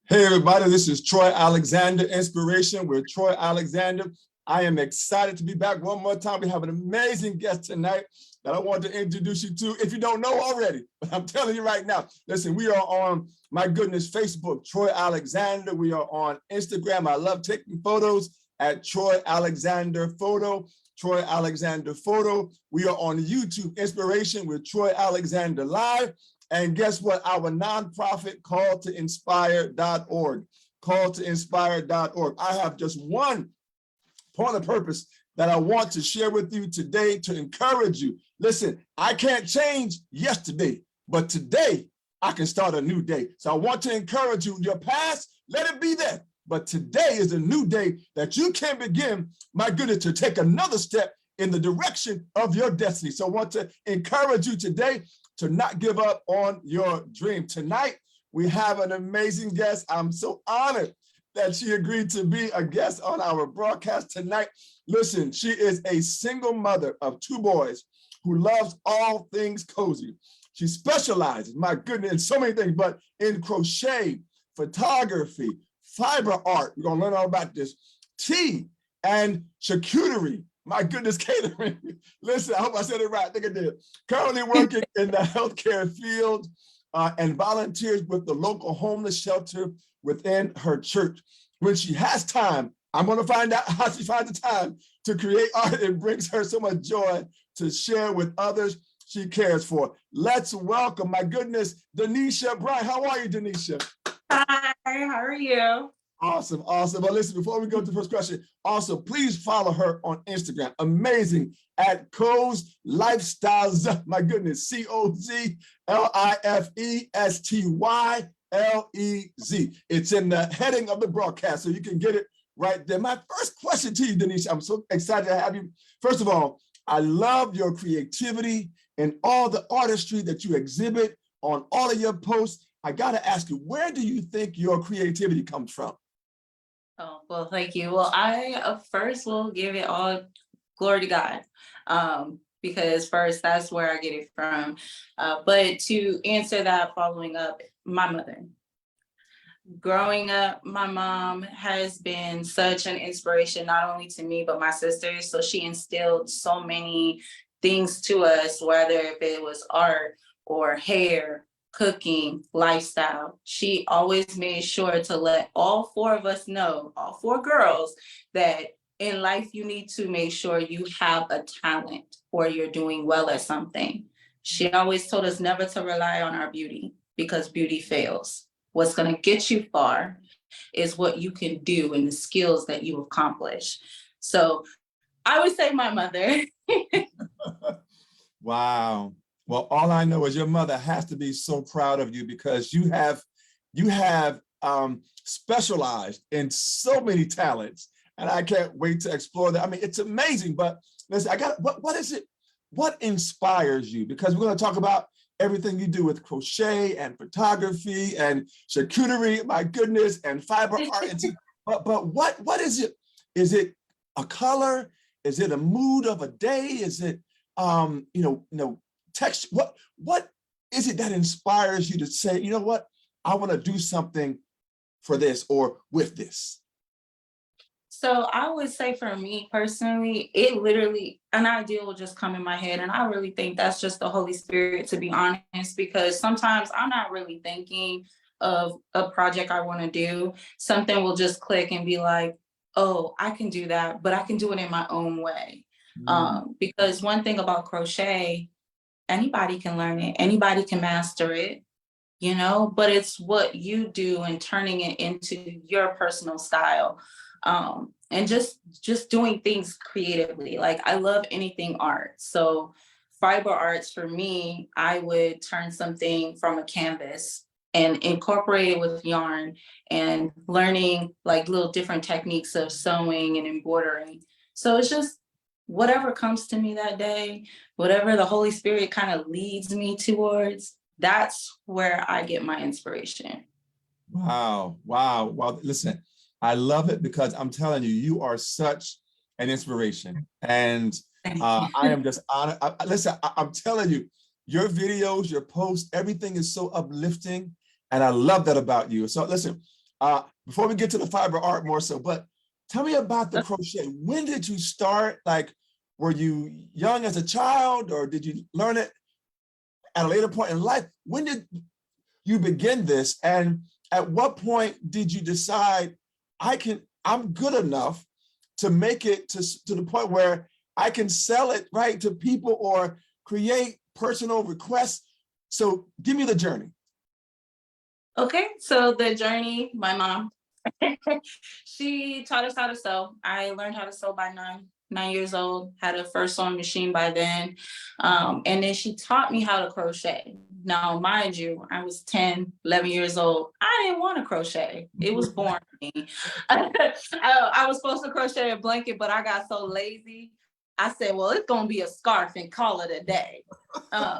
Hey everybody, this is Troy Alexander, Inspiration with Troy Alexander. I am excited to be back one more time. We have an amazing guest tonight that I want to introduce you to if you don't know already, but I'm telling you right now. Listen, we are on, my goodness, Facebook, Troy Alexander. We are on Instagram. I love taking photos at Troy Alexander Photo, Troy Alexander Photo. We are on YouTube, Inspiration with Troy Alexander Live. And guess what? Our nonprofit, calltoinspire.org, calltoinspire.org. I have just one point of purpose that I want to share with you today to encourage you. Listen, I can't change yesterday, but today I can start a new day. So I want to encourage you, your past, let it be there. But today is a new day that you can begin, my goodness, to take another step in the direction of your destiny. So I want to encourage you today to not give up on your dream. Tonight, we have an amazing guest. I'm so honored that she agreed to be a guest on our broadcast tonight. Listen, she is a single mother of 2 boys who loves all things cozy. She specializes, my goodness, in so many things, but in crochet, photography, fiber art. We're gonna learn all about this, tea, and charcuterie. My goodness, catering. Listen, I hope I said it right. I think I did. Currently working in the healthcare field and volunteers with the local homeless shelter within her church. When she has time, I'm going to find out how she finds the time to create art. It brings her so much joy to share with others she cares for. Let's welcome, my goodness, DENISHA BRYAN. How are you, DENISHA? Hi, how are you? Awesome, awesome. But listen, before we go to the first question, also please follow her on Instagram. Amazing, at Coz Lifestyles. My goodness, COZLIFESTYLEZ. It's in the heading of the broadcast, so you can get it right there. My first question to you, DENISHA, I'm so excited to have you. First of all, I love your creativity and all the artistry that you exhibit on all of your posts. I got to ask you, where do you think your creativity comes from? Oh, well, thank you. Well, I first will give it all glory to God, because first, that's where I get it from. But to answer that, following up, my mother. Growing up, my mom has been such an inspiration, not only to me, but my sisters. So she instilled so many things to us, whether if it was art or hair, cooking, lifestyle. She always made sure to let all 4 of us know, all 4 girls, that in life you need to make sure you have a talent or you're doing well at something. She always told us never to rely on our beauty because beauty fails. What's going to get you far is what you can do and the skills that you accomplish. So I would say my mother. Wow. Well, all I know is your mother has to be so proud of you because you have specialized in so many talents, and I can't wait to explore that. I mean, it's amazing. But listen, what is it? What inspires you? Because we're going to talk about everything you do with crochet and photography and charcuterie, my goodness, and fiber art. But what is it? Is it a color? Is it a mood of a day? Is it texture? What is it that inspires you to say, you know what, I want to do something for this or with this? So I would say for me personally, it literally, an idea will just come in my head. And I really think that's just the Holy Spirit, to be honest, because sometimes I'm not really thinking of a project I want to do. Something will just click and be like, oh, I can do that, but I can do it in my own way. Because one thing about crochet, anybody can learn it, anybody can master it, but it's what you do and turning it into your personal style. And just doing things creatively. Like, I love anything art. So fiber arts for me, I would turn something from a canvas and incorporate it with yarn and learning like little different techniques of sewing and embroidering. So it's just whatever comes to me that day, whatever the Holy Spirit kind of leads me towards, that's where I get my inspiration. Wow. Well, listen, I love it because I'm telling you, you are such an inspiration. And I am just honored. Listen, I'm telling you, your videos, your posts, everything is so uplifting. And I love that about you. So listen, Before we get to the fiber art more so, but tell me about the crochet. When did you start? Like, were you young as a child, or did you learn it at a later point in life? When did you begin this? And at what point did you decide I'm good enough to make it to the point where I can sell it, right, to people or create personal requests? So give me the journey. Okay, so the journey, my mom, she taught us how to sew. I learned how to sew by 9 years old, had a first sewing machine by then. And then she taught me how to crochet. Now, mind you, I was 10, 11 years old. I didn't want to crochet. It was boring to me. I was supposed to crochet a blanket, but I got so lazy. I said, well, it's going to be a scarf and call it a day.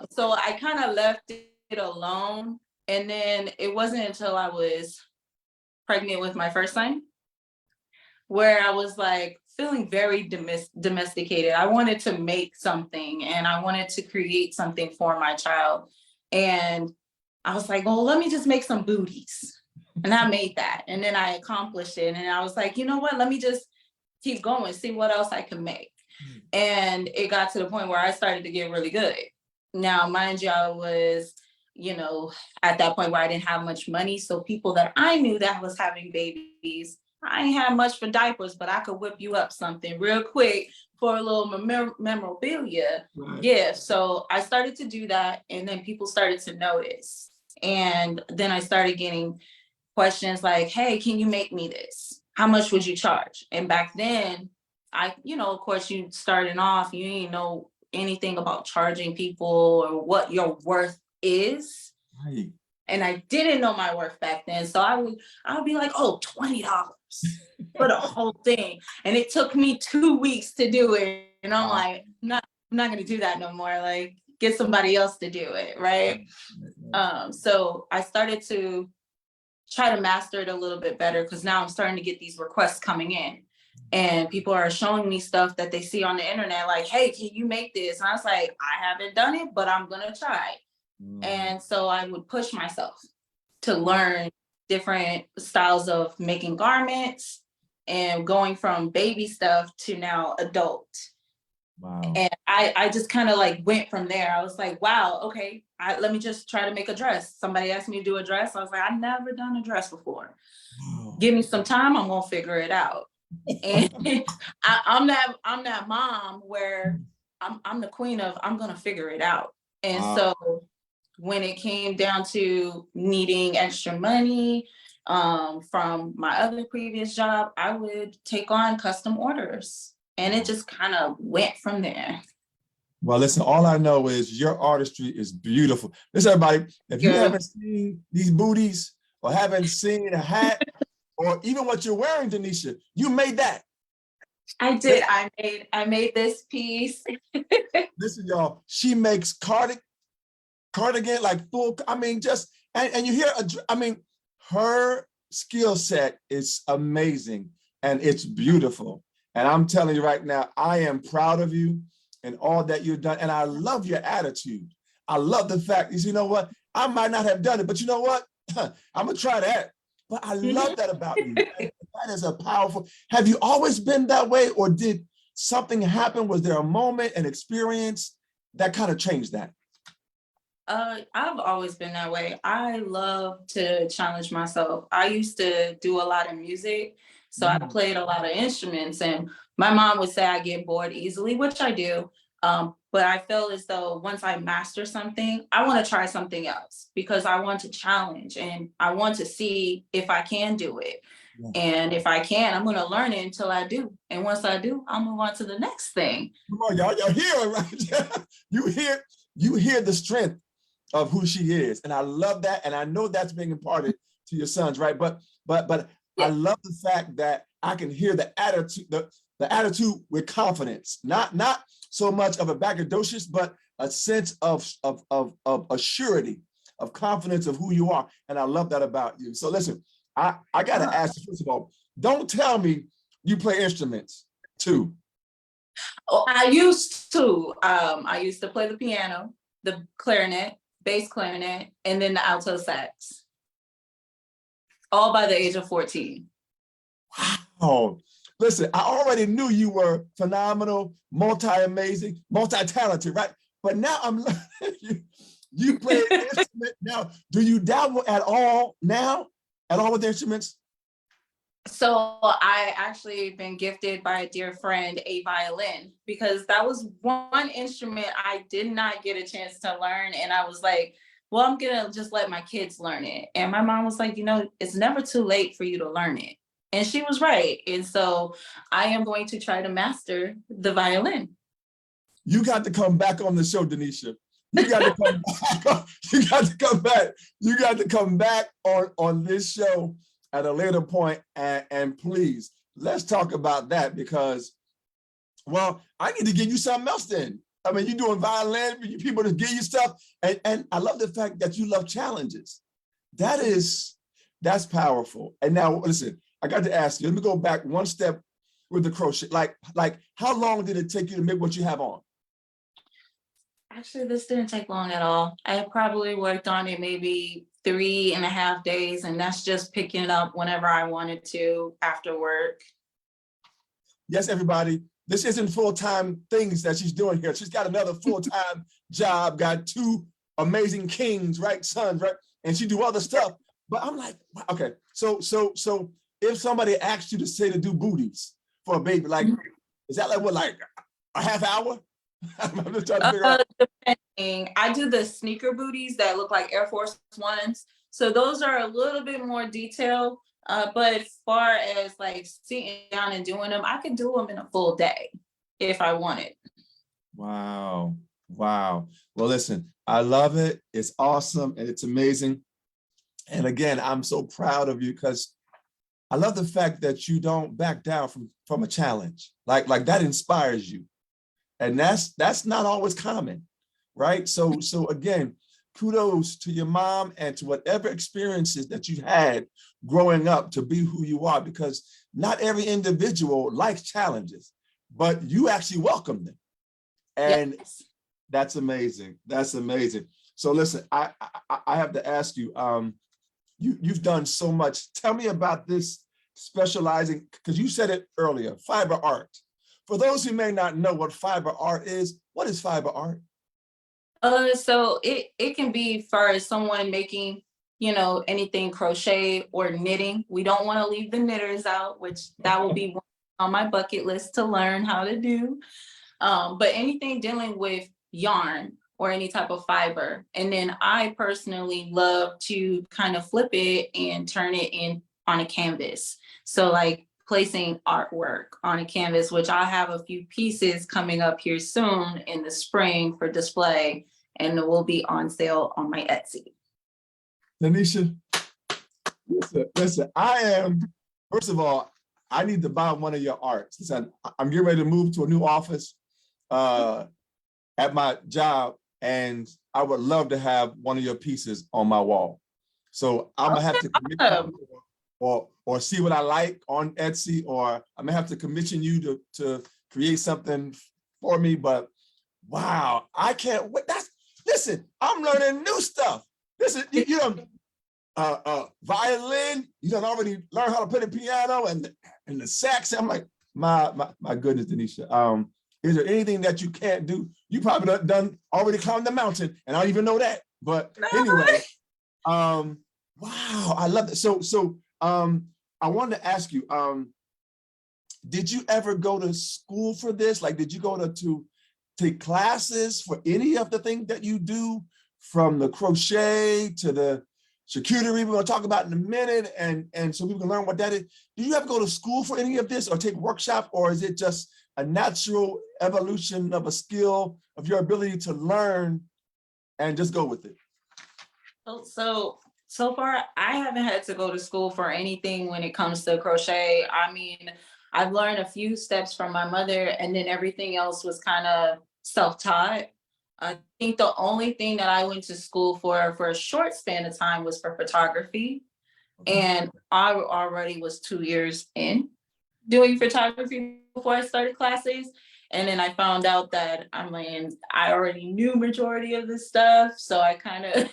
So I kind of left it alone. And then it wasn't until I was pregnant with my first son where I was like feeling very domesticated. I wanted to make something and I wanted to create something for my child. And I was like, well, let me just make some booties. And I made that. And then I accomplished it. And I was like, you know what? Let me just keep going, see what else I can make. And it got to the point where I started to get really good. Now, mind you, I was, at that point where I didn't have much money. So people that I knew that was having babies, I ain't had much for diapers, but I could whip you up something real quick for a little memorabilia gift. So I started to do that. And then people started to notice. And then I started getting questions like, hey, can you make me this? How much would you charge? And back then, of course, you starting off, you didn't know anything about charging people or what your worth is. Right. And I didn't know my worth back then. So I would be like, oh, $20 for the whole thing. And it took me 2 weeks to do it. And I'm like, I'm not going to do that no more. Like, get somebody else to do it. Right. So I started to try to master it a little bit better because now I'm starting to get these requests coming in. And people are showing me stuff that they see on the internet, like, hey, can you make this? And I was like, I haven't done it, but I'm going to try. And so I would push myself to learn different styles of making garments and going from baby stuff to now adult. Wow. And I just kind of like went from there. I was like, wow, okay, let me just try to make a dress. Somebody asked me to do a dress. I was like, I've never done a dress before. Wow. Give me some time, I'm gonna figure it out. And I'm that mom where I'm the queen of I'm gonna figure it out. And so when it came down to needing extra money from my other previous job, I would take on custom orders. And it just kind of went from there. Well, listen, all I know is your artistry is beautiful. Listen, everybody, if you haven't seen these booties or haven't seen a hat or even what you're wearing, DENISHA, you made that. I did. I made this piece. Listen, y'all, she makes cardigan, like full, and you hear, her skill set is amazing and it's beautiful. And I'm telling you right now, I am proud of you and all that you've done. And I love your attitude. I love the fact is, you know what? I might not have done it, but you know what? I'm gonna try that. But I love that about you. That is a powerful, have you always been that way or did something happen? Was there a moment, an experience that kind of changed that? I've always been that way. I love to challenge myself. I used to do a lot of music. So I played a lot of instruments and my mom would say I get bored easily, which I do. But I feel as though once I master something, I want to try something else because I want to challenge and I want to see if I can do it. Yeah. And if I can, I'm going to learn it until I do. And once I do, I'll move on to the next thing. Come on, y'all hear it, right? you hear the strength of who she is. And I love that. And I know that's being imparted to your sons, right? But yeah. I love the fact that I can hear the attitude, the attitude with confidence, not so much of a braggadocious, but a sense of a surety, of confidence of who you are. And I love that about you. So listen, I got to ask you, first of all, don't tell me you play instruments too. Oh, I used to play the piano, the clarinet, bass clarinet, and then the alto sax. All by the age of 14. Wow. Listen, I already knew you were phenomenal, multi-amazing, multi-talented, right? But now I'm learning you play an instrument now. Do you dabble at all now? At all with the instruments? So I actually been gifted by a dear friend a violin, because that was one instrument I did not get a chance to learn. And I was like, well, I'm gonna just let my kids learn it. And my mom was like, it's never too late for you to learn it. And she was right. And so I am going to try to master the violin. You got to come back on the show, DENISHA. You got to come back. You got to come back. You got to come back on this show at a later point, and please, let's talk about that, because, well, I need to give you something else then. I mean, you're doing violin, people to give you stuff, and I love the fact that you love challenges. That's powerful. And now, listen, I got to ask you, let me go back one step with the crochet. Like how long did it take you to make what you have on? Actually, this didn't take long at all. I probably worked on it maybe 3.5 days, and that's just picking it up whenever I wanted to after work. Yes, everybody, this isn't full-time things that she's doing here. She's got another full-time job, got 2 amazing kings, right, sons, right? And she do other stuff. But I'm like, okay, so if somebody asked you to say to do booties for a baby, like, is that like what, like a half hour? I'm just trying to figure out. Depending. I do the sneaker booties that look like Air Force Ones. So those are a little bit more detailed. But as far as like sitting down and doing them, I could do them in a full day if I wanted. Wow. Wow. Well, listen, I love it. It's awesome and it's amazing. And again, I'm so proud of you, because I love the fact that you don't back down from a challenge. Like that inspires you. And that's not always common, right? So again, kudos to your mom and to whatever experiences that you had growing up to be who you are, because not every individual likes challenges, but you actually welcome them. And yes, that's amazing. That's amazing. So listen, I have to ask you, you've done so much. Tell me about this specializing, because you said it earlier, fiber art. For those who may not know what fiber art is, what is fiber art? So it can be for someone making, anything crochet or knitting. We don't want to leave the knitters out, which that will be on my bucket list to learn how to do. But anything dealing with yarn or any type of fiber. And then I personally love to kind of flip it and turn it in on a canvas. So like placing artwork on a canvas, which I have a few pieces coming up here soon in the spring for display, and it will be on sale on my Etsy. DENISHA, listen, first of all, I need to buy one of your arts. Listen, I'm getting ready to move to a new office at my job, and I would love to have one of your pieces on my wall. So I'm gonna have to commit or see what I like on Etsy, or I may have to commission you to create something for me. But wow, I can't wait. Listen, I'm learning new stuff. Listen, you know, violin, you done already learn how to play the piano and the sax. I'm like, my goodness, DENISHA. Is there anything that you can't do? You probably done already climbed the mountain, and I don't even know that. But anyway, wow, I love it. So I wanted to ask you, did you ever go to school for this? Like, did you go to take classes for any of the things that you do, from the crochet to the charcuterie we're going to talk about in a minute, and so people can learn what that is? Do you ever go to school for any of this or take workshop, or is it just a natural evolution of a skill, of your ability to learn and just go with it? So far, I haven't had to go to school for anything when it comes to crochet. I mean, I've learned a few steps from my mother, and then everything else was kind of self-taught. I think the only thing that I went to school for a short span of time was for photography. And I already was 2 years in doing photography before I started classes. And then I found out that I already knew majority of this stuff. So I kind of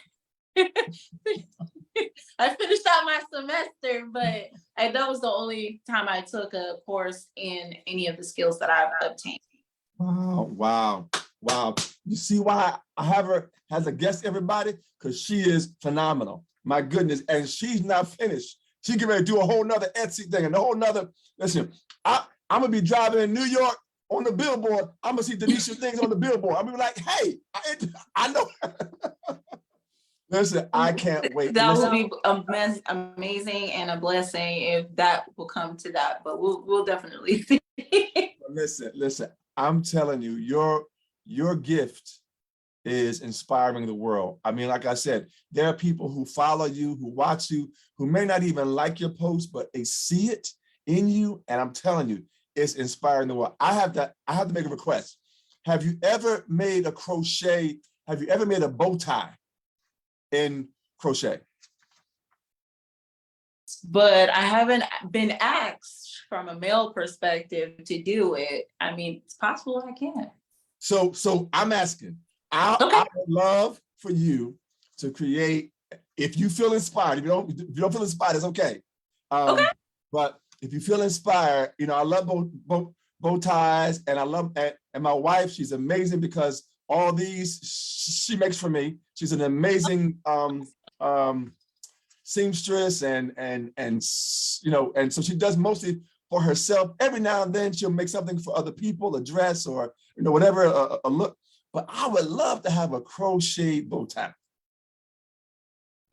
I finished out my semester, but that was the only time I took a course in any of the skills that I've obtained. Wow, wow, wow. You see why I have her as a guest, everybody? Because she is phenomenal. My goodness. And she's not finished. She getting ready to do a whole nother Etsy thing and a whole nother, listen, I'm gonna be driving in New York on the billboard. I'm gonna see DENISHA things on the billboard. I'm gonna be like, hey, I know. Listen, I can't wait. That Listen, would be amazing and a blessing if that will come to that, but we'll definitely see. listen, I'm telling you, your gift is inspiring the world. I mean, like I said, there are people who follow you, who watch you, who may not even like your post, but they see it in you. And I'm telling you, it's inspiring the world. I have to make a request. Have you ever made a crochet? Have you ever made a bow tie in crochet? But I haven't been asked from a male perspective to do it. I mean, it's possible I can. So I'm asking, I would love for you to create, if you feel inspired. If you don't feel inspired, it's okay. Okay. But if you feel inspired, you know, I love bow ties, and I love, and my wife, she's amazing because all these she makes for me. She's an amazing seamstress, and you know, and so she does mostly for herself. Every now and then she'll make something for other people, a dress or, you know, whatever, a look. But I would love to have a crochet bow tie.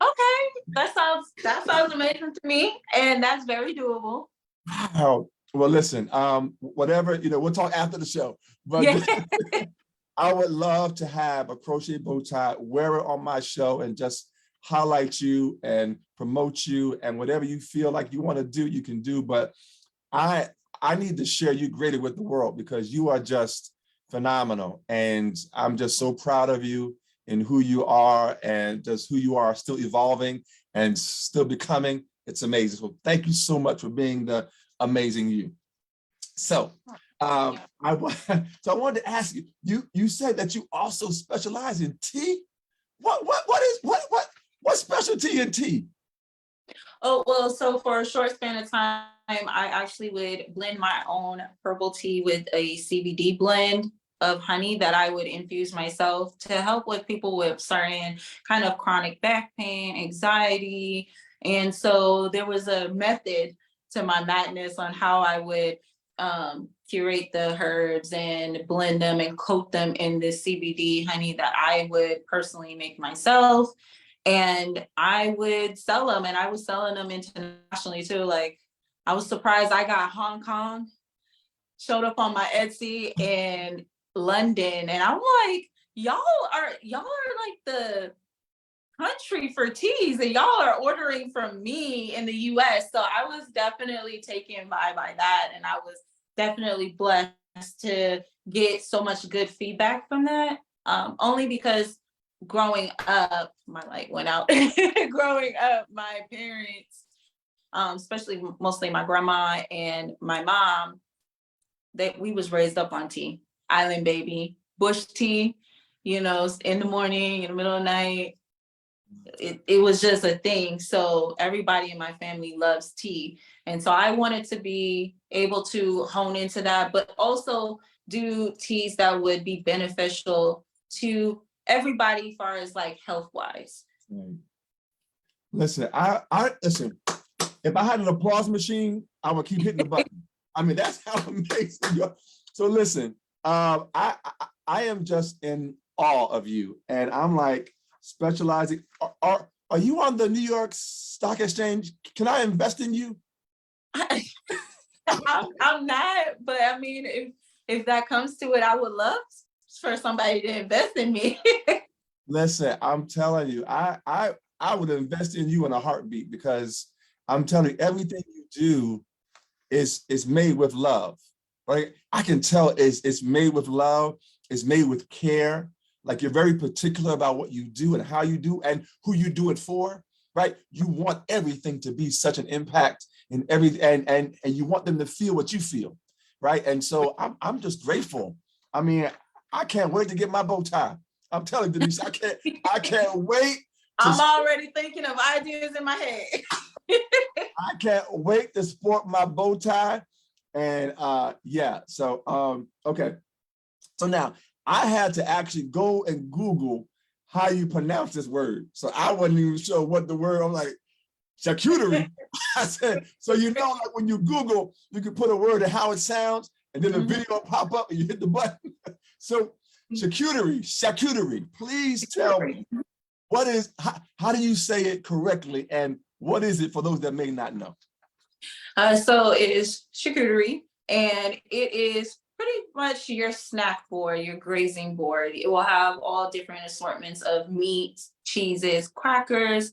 Okay, that sounds amazing to me, and that's very doable. Wow. Well, listen, whatever, you know, we'll talk after the show. But Yeah. I would love to have a crochet bow tie, wear it on my show, and just highlight you and promote you, and whatever you feel like you want to do, you can do. But I need to share you greater with the world because you are just phenomenal. And I'm just so proud of you and who you are, and just who you are, still evolving and still becoming. It's amazing. So thank you so much for being the amazing you. So I wanted to ask you, you said that you also specialize in tea. What specialty in tea? Oh, well, so for a short span of time, I actually would blend my own herbal tea with a CBD blend of honey that I would infuse myself to help with people with certain kind of chronic back pain, anxiety. And so there was a method to my madness on how I would curate the herbs and blend them and coat them in this CBD honey that I would personally make myself. And I would sell them, and I was selling them internationally too. Like, I was surprised I got Hong Kong showed up on my Etsy and London, and I'm like, y'all are like the country for teas, and y'all are ordering from me in the US. So I was definitely taken by that, and I was definitely blessed to get so much good feedback from that. Only because growing up, my light went out. Growing up, my parents, especially mostly my grandma and my mom, that we was raised up on tea, island baby, bush tea, you know, in the morning, in the middle of the night. It was just a thing. So everybody in my family loves tea. And so I wanted to be able to hone into that, but also do teas that would be beneficial to everybody as far as like health wise. Listen, I listen, if I had an applause machine, I would keep hitting the button. I mean, that's how amazing you are. So listen, I am just in awe of you. And I'm like specializing. Are you on the New York Stock Exchange? Can I invest in you? I'm not, but I mean, if that comes to it, I would love for somebody to invest in me. Listen, I'm telling you, I would invest in you in a heartbeat, because I'm telling you, everything you do is made with love, right? I can tell it's made with love, it's made with care. Like, you're very particular about what you do and how you do and who you do it for, right? You want everything to be such an impact in and you want them to feel what you feel, right? And so I'm just grateful. I mean, I can't wait to get my bow tie. I'm telling you, Denise, I can't wait I'm already thinking of ideas in my head. I can't wait to sport my bow tie. And yeah, so okay. So now I had to actually go and Google how you pronounce this word. So I wasn't even sure what the word, I'm like, charcuterie. I said, so you know, like when you Google, you can put a word and how it sounds, and then the video will pop up and you hit the button. So charcuterie, please tell me, what is, how do you say it correctly? And what is it for those that may not know? So it is charcuterie, and it is pretty much your snack board, your grazing board. It will have all different assortments of meats, cheeses, crackers,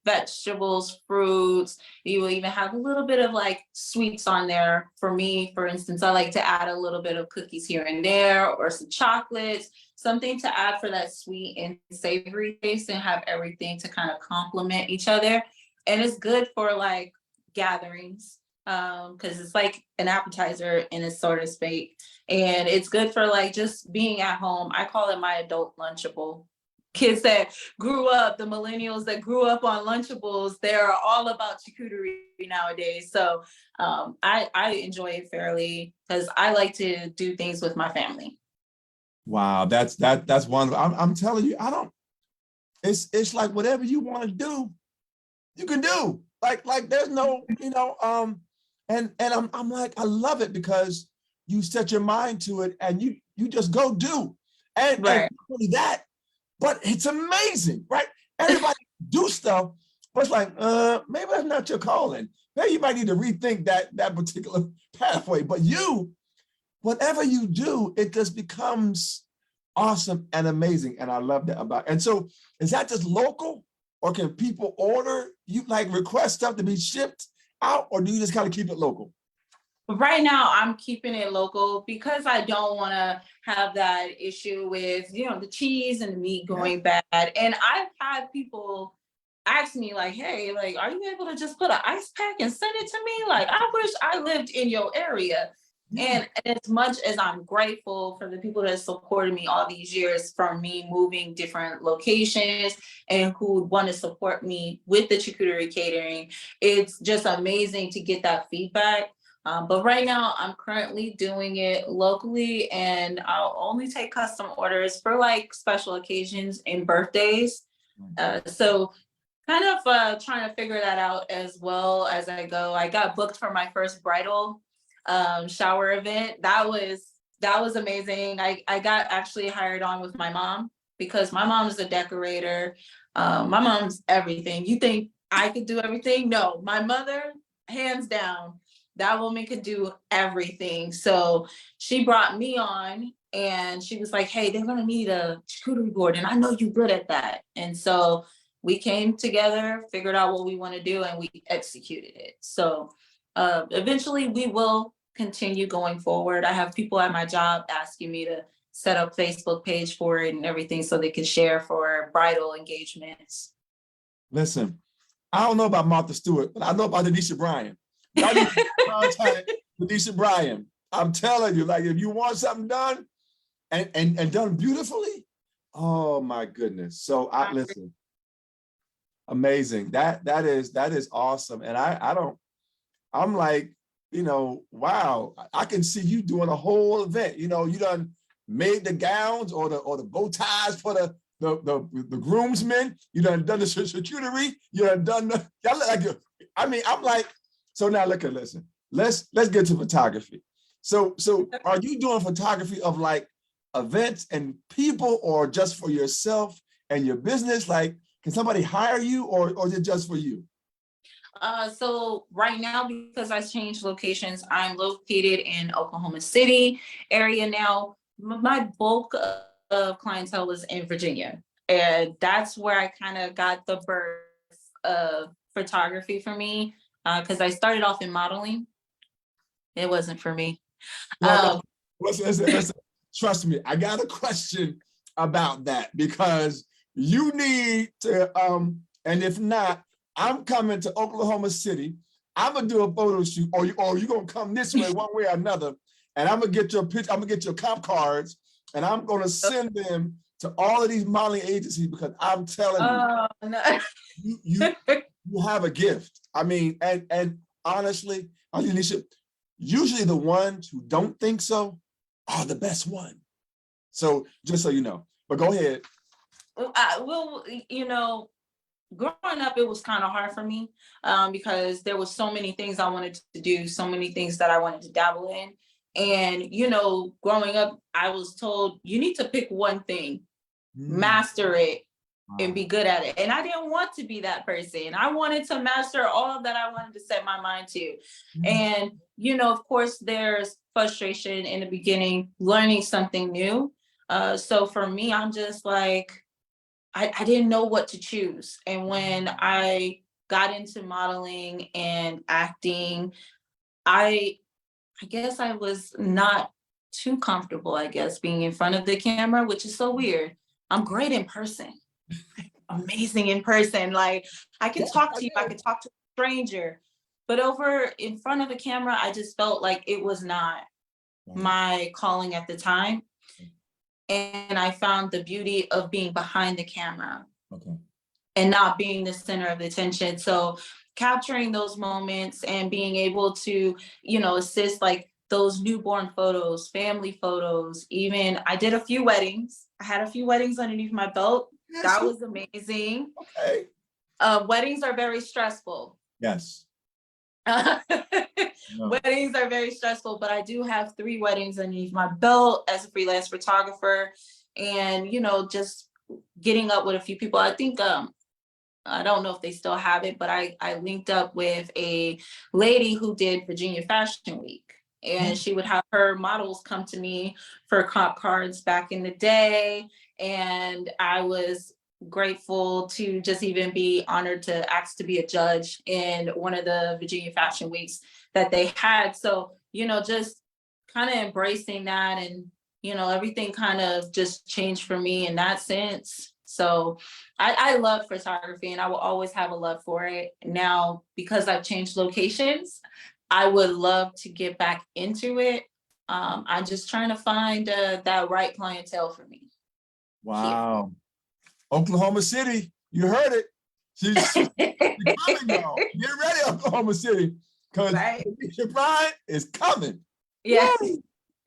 vegetables, fruits. You will even have a little bit of like sweets on there. For me, for instance, I like to add a little bit of cookies here and there, or some chocolates, something to add for that sweet and savory taste, and have everything to kind of complement each other. And it's good for like gatherings, because it's like an appetizer in a sort of speak. And it's good for like just being at home. I call it my adult Lunchable. Kids that grew up, the millennials that grew up on Lunchables, they're all about charcuterie nowadays. So I enjoy it fairly because I like to do things with my family. Wow, that's wonderful. I'm telling you, it's like whatever you want to do, you can do. Like there's no, and I'm like, I love it because you set your mind to it and you just go do. And not only that, but it's amazing, right? Everybody do stuff, but it's like, maybe that's not your calling. Maybe you might need to rethink that particular pathway. But whatever you do, it just becomes awesome and amazing. And I love that about it. And so is that just local, or can people order, you like request stuff to be shipped out, or do you just kind of keep it local? Right now, I'm keeping it local because I don't want to have that issue with, the cheese and the meat going bad. And I've had people ask me like, hey, like, are you able to just put an ice pack and send it to me? Like, I wish I lived in your area. And as much as I'm grateful for the people that supported me all these years, from me moving different locations, and who want to support me with the charcuterie catering, it's just amazing to get that feedback. But right now I'm currently doing it locally, and I'll only take custom orders for like special occasions and birthdays. So kind of trying to figure that out as well as I go. I got booked for my first bridal shower event. That was amazing. I got actually hired on with my mom because my mom is a decorator. My mom's everything. You think I could do everything? No, my mother, hands down, that woman could do everything. So she brought me on, and she was like, hey, they're gonna need a charcuterie board, and I know you're good at that. And so we came together, figured out what we want to do, and we executed it. So eventually we will continue going forward. I have people at my job asking me to set up Facebook page for it and everything so they can share for bridal engagements. Listen, I don't know about Martha Stewart, but I know about DENISHA BRYAN. Y'all need to contact DENISHA BRYAN. I'm telling you, like, if you want something done and done beautifully, oh my goodness. So listen, amazing. That is awesome. And I'm like, wow, I can see you doing a whole event. You done made the gowns or the bow ties for the groomsmen. You done the charcuterie. You done the, y'all look like I'm like, so now listen, let's get to photography. So are you doing photography of like events and people, or just for yourself and your business? Like, can somebody hire you, or is it just for you? So right now, because I changed locations, I'm located in Oklahoma City area now. My bulk of clientele was in Virginia, and that's where I kind of got the birth of photography for me, because I started off in modeling. It wasn't for me. No. Listen, trust me, I got a question about that, because you need to, and if not, I'm coming to Oklahoma City. I'm gonna do a photo shoot, or you gonna come this way one way or another, and I'm gonna get your picture. I'm gonna get your comp cards, and I'm gonna send them to all of these modeling agencies, because I'm telling you, Oh, no. you have a gift. I mean, and honestly, Denisha, usually the ones who don't think so are the best one. So just so you know, but go ahead. Well, you know, growing up, it was kind of hard for me because there was so many things I wanted to do, so many things that I wanted to dabble in. And, you know, growing up, I was told you need to pick one thing, master it, and be good at it. And I didn't want to be that person. I wanted to master all that I wanted to set my mind to. And, you know, of course, there's frustration in the beginning, learning something new. So for me, I'm just like, I didn't know what to choose. And when I got into modeling and acting, I guess I was not too comfortable, I guess, being in front of the camera, which is so weird. I'm great in person, amazing in person. Like I can talk to you, I can talk to a stranger, but over in front of the camera, I just felt like it was not my calling at the time. And I found the beauty of being behind the camera and not being the center of attention. So capturing those moments and being able to, you know, assist like those newborn photos, family photos, even I did a few weddings. I had a few weddings underneath my belt. Yes. That was amazing. Okay. Weddings are very stressful. Yes. No. Weddings are very stressful, but I do have 3 weddings underneath my belt as a freelance photographer. And, you know, just getting up with a few people. I think, I don't know if they still have it, but I linked up with a lady who did Virginia Fashion Week. And she would have her models come to me for comp cards back in the day. And I was grateful to just even be honored to ask to be a judge in one of the Virginia Fashion Weeks that they had. So, you know, just kind of embracing that, and, you know, everything kind of just changed for me in that sense. So I love photography and I will always have a love for it. Now, because I've changed locations, I would love to get back into it. I'm just trying to find that right clientele for me. Wow. Here. Oklahoma City, you heard it. She's coming, y'all. Get ready, Oklahoma City, because DENISHA BRYAN is coming. Yes.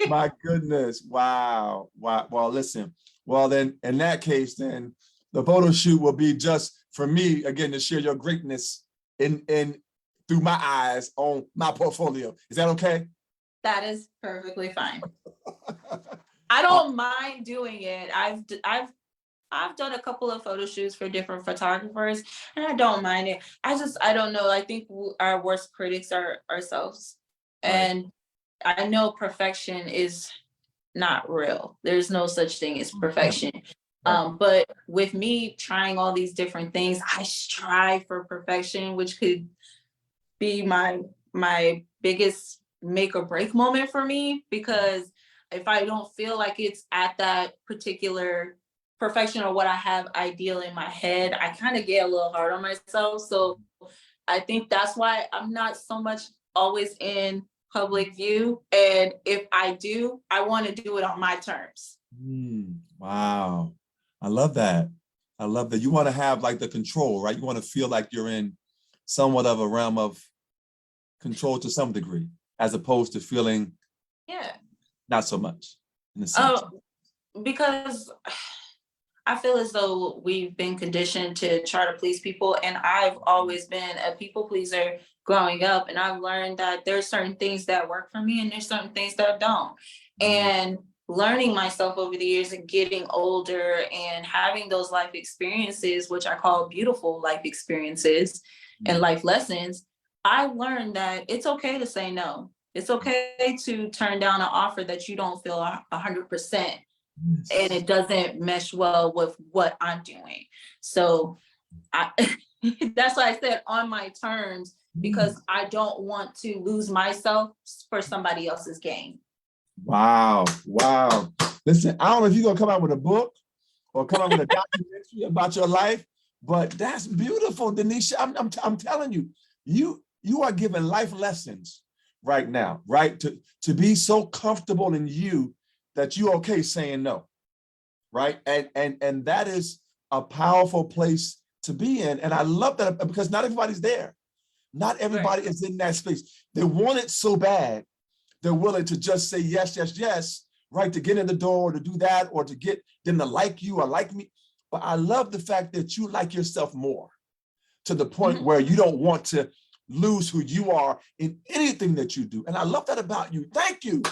My goodness. Wow. Wow. Well, listen. Well, then in that case, then the photo shoot will be just for me, again, to share your greatness in through my eyes on my portfolio. Is that okay? That is perfectly fine. I don't mind doing it. I've done a couple of photo shoots for different photographers and I don't mind it. I don't know. I think our worst critics are ourselves. Right. And I know perfection is not real. There's no such thing as perfection. But with me trying all these different things, I strive for perfection, which could be my biggest make or break moment for me, because if I don't feel like it's at that particular perfection or what I have ideal in my head, I kind of get a little hard on myself. So I think that's why I'm not so much always in public view. And if I do, I want to do it on my terms. Wow. I love that. I love that. You want to have like the control, right? You want to feel like you're in somewhat of a realm of control to some degree, as opposed to feeling not so much in a sense. Because I feel as though we've been conditioned to try to please people, and I've always been a people pleaser growing up, and I've learned that there's certain things that work for me and there's certain things that don't. And learning myself over the years and getting older and having those life experiences, which I call beautiful life experiences and life lessons, I learned that it's okay to say no. It's okay to turn down an offer that you don't feel 100% and it doesn't mesh well with what I'm doing. So that's why I said on my terms, because I don't want to lose myself for somebody else's gain. Wow. Wow. Listen, I don't know if you're going to come out with a book or come out with a documentary about your life, but that's beautiful, DENISHA. I'm telling you, you are giving life lessons right now, right? To be so comfortable in you that you're okay saying no, right? And that is a powerful place to be in. And I love that because not everybody's there. Not everybody is in that space. They want it so bad, they're willing to just say yes, yes, yes, right? To get in the door, or to do that, or to get them to like you or like me. But I love the fact that you like yourself more, to the point where you don't want to lose who you are in anything that you do. And I love that about you. Thank you.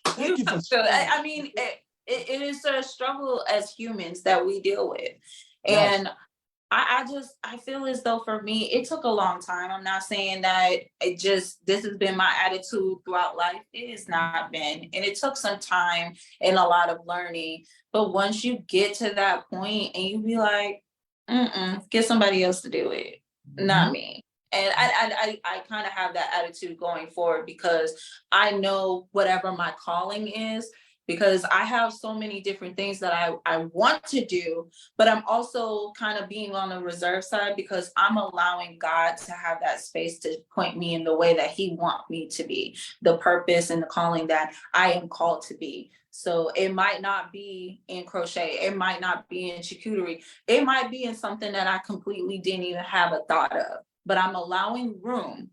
Thank you for sharing. I mean, it is a struggle as humans that we deal with. Yes. And I feel as though for me, it took a long time. I'm not saying that this has been my attitude throughout life. It has not been. And it took some time and a lot of learning. But once you get to that point and you be like, get somebody else to do it, not me. And I kind of have that attitude going forward, because I know whatever my calling is, because I have so many different things that I want to do, but I'm also kind of being on the reserve side, because I'm allowing God to have that space to point me in the way that he wants me to be, the purpose and the calling that I am called to be. So it might not be in crochet, it might not be in charcuterie, it might be in something that I completely didn't even have a thought of, but I'm allowing room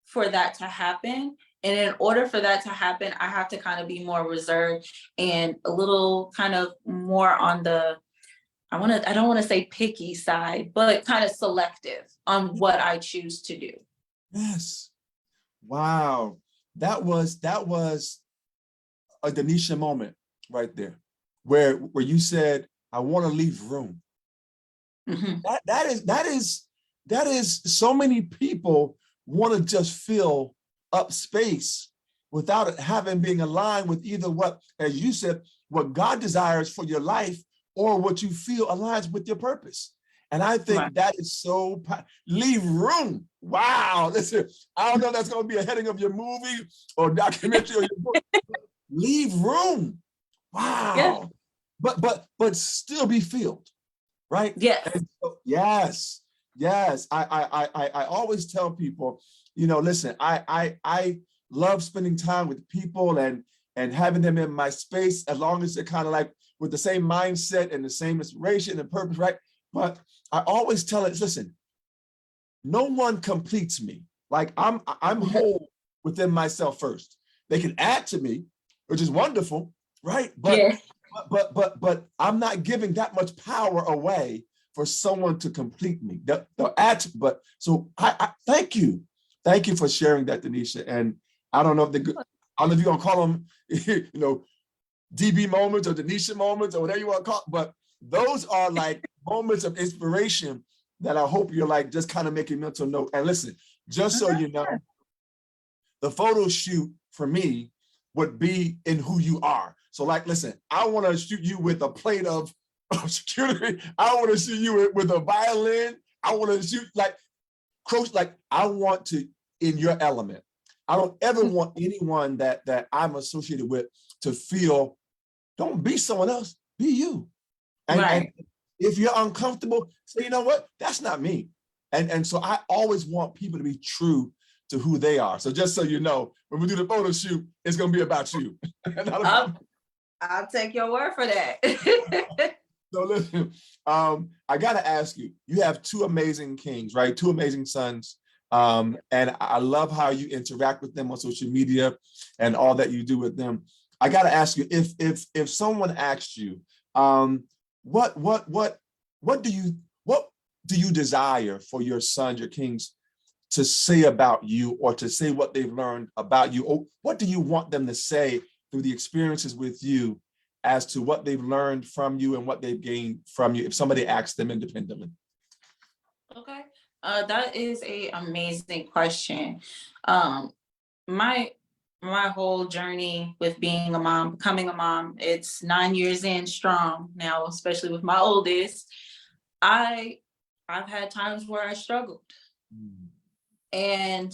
for that to happen. And in order for that to happen, I have to kind of be more reserved and a little kind of more on the, I don't want to say picky side, but kind of selective on what I choose to do. Yes. Wow. That was a DENISHA moment right there, where you said, I want to leave room. That is so many people want to just fill up space without it having being aligned with either what, as you said, what God desires for your life, or what you feel aligns with your purpose. And I think that is so, leave room. Wow. Listen, I don't know if that's going to be a heading of your movie or documentary or your book. Leave room. Wow. Yeah. But still be filled, right? Yes. So, yes. I always tell people, listen, I love spending time with people and having them in my space, as long as they're kind of like with the same mindset and the same inspiration and purpose, right? But I always tell it, listen, no one completes me. Like I'm whole within myself first. They can add to me, which is wonderful, right? But I'm not giving that much power away for someone to complete me. They'll add to, but so I thank you. Thank you for sharing that, DENISHA. And I don't know if I don't know if you're gonna call them, DB moments or DENISHA moments or whatever you want to call it, but those are like moments of inspiration that I hope you're like just kind of making mental note. And listen, just so you know, the photo shoot for me would be in who you are. So like, listen, I want to shoot you with a plate of charcuterie. I want to shoot you with a violin. I want to shoot like crochet. Like I want to in your element. I don't ever want anyone that I'm associated with to feel, don't be someone else, be you. And if you're uncomfortable, say, you know what, that's not me. And so I always want people to be true to who they are. So just so you know, when we do the photo shoot, it's gonna be about you. I'll take your word for that. So listen, I gotta ask you, you have two amazing kings, right? Two amazing sons. And I love how you interact with them on social media and all that you do with them. I gotta ask you, if someone asked you, what do you desire for your sons, your kings, to say about you, or to say what they've learned about you? Or what do you want them to say through the experiences with you as to what they've learned from you and what they've gained from you, if somebody asks them independently? Okay, that is an amazing question. My whole journey with being a mom, becoming a mom, it's 9 years in strong now, especially with my oldest. I've had times where I struggled. And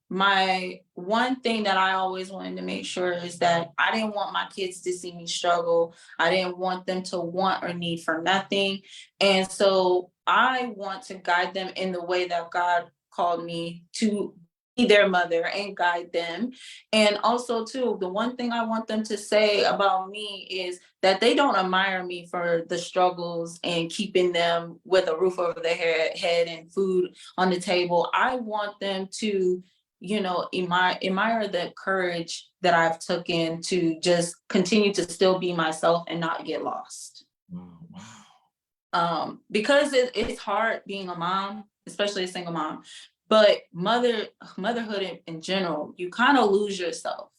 my one thing that I always wanted to make sure is that I didn't want my kids to see me struggle. I didn't want them to want or need for nothing. And so I want to guide them in the way that God called me to their mother and guide them. And also too, the one thing I want them to say about me is that they don't admire me for the struggles and keeping them with a roof over their head and food on the table. I want them to, you know, admire the courage that I've taken to just continue to still be myself and not get lost. Wow. Because it's hard being a mom, especially a single mom, but motherhood in general, you kind of lose yourself.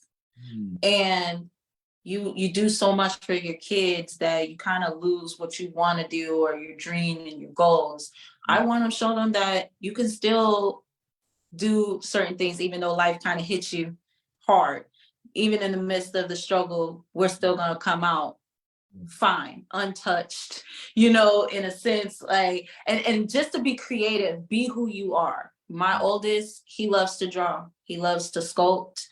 And you do so much for your kids that you kind of lose what you want to do or your dream and your goals. I want to show them that you can still do certain things, even though life kind of hits you hard. Even in the midst of the struggle, we're still going to come out fine, untouched, you know, in a sense, like, and just to be creative, be who you are. My oldest, he loves to draw, he loves to sculpt,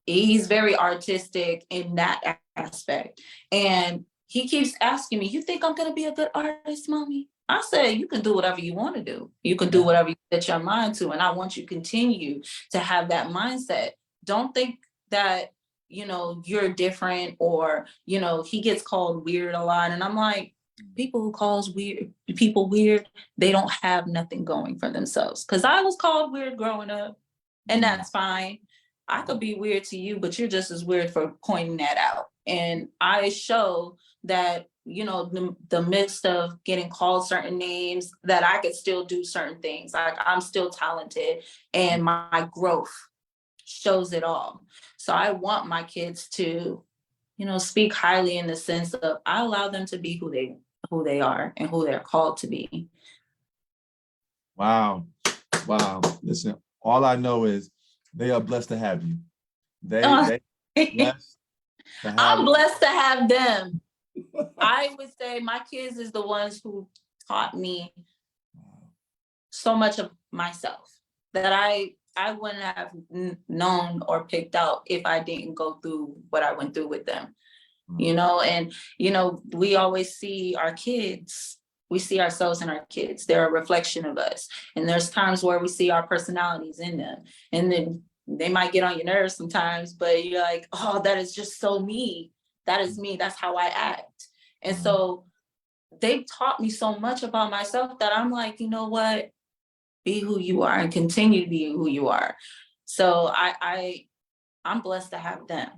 he's very artistic in that aspect. And he keeps asking me, you think I'm going to be a good artist, mommy? I said, you can do whatever you want to do. You can do whatever you set your mind to. And I want you to continue to have that mindset. Don't think that, you know, you're different, or, you know, he gets called weird a lot. And I'm like, people who calls people weird, they don't have nothing going for themselves. Because I was called weird growing up, and that's fine. I could be weird to you, but you're just as weird for pointing that out. And I show that, you know, the midst of getting called certain names, that I could still do certain things. Like, I'm still talented, and my growth shows it all. So I want my kids to, you know, speak highly in the sense of I allow them to be who they are and who they're called to be. Wow. Wow. Listen, all I know is they are blessed to have you. They blessed to have I'm blessed to have them. I would say my kids is the ones who taught me so much of myself that I wouldn't have known or picked out if I didn't go through what I went through with them. You know, and, you know, we always see our kids, we see ourselves in our kids. They're a reflection of us. And there's times where we see our personalities in them. And then they might get on your nerves sometimes, but you're like, oh, that is just so me. That is me. That's how I act. And so they've taught me so much about myself that I'm like, you know what? Be who you are and continue to be who you are. So I'm blessed to have them,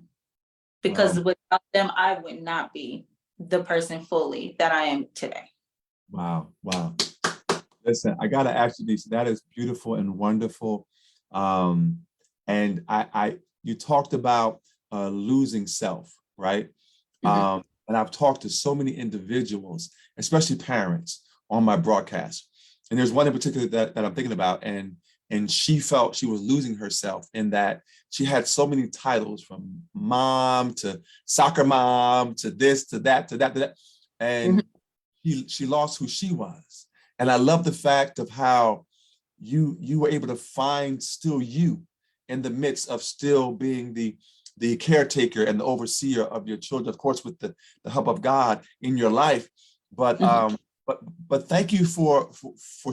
because without them, I would not be the person fully that I am today. Wow. Wow. Listen, I got to ask you this. That is beautiful and wonderful. And you talked about losing self, right? And I've talked to so many individuals, especially parents, on my broadcast. And there's one in particular that I'm thinking about, and she felt she was losing herself in that she had so many titles, from mom to soccer mom to this to that to that, and she lost who she was. And I love the fact of how you were able to find still you in the midst of still being the caretaker and the overseer of your children, of course, with the help of God in your life. But thank you for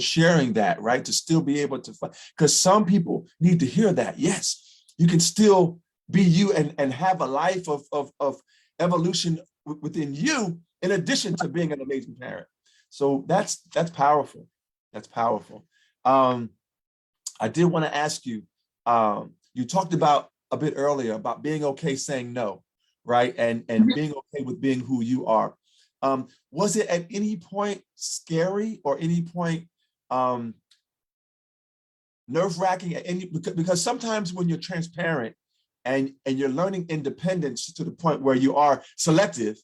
sharing that, right? To still be able to find, because some people need to hear that. Yes, you can still be you and have a life of evolution within you, in addition to being an amazing parent. So that's powerful. That's powerful. I did want to ask you, you talked about a bit earlier about being okay saying no, right? And being okay with being who you are. Was it at any point scary, or any point nerve-wracking at any, because sometimes when you're transparent and you're learning independence to the point where you are selective,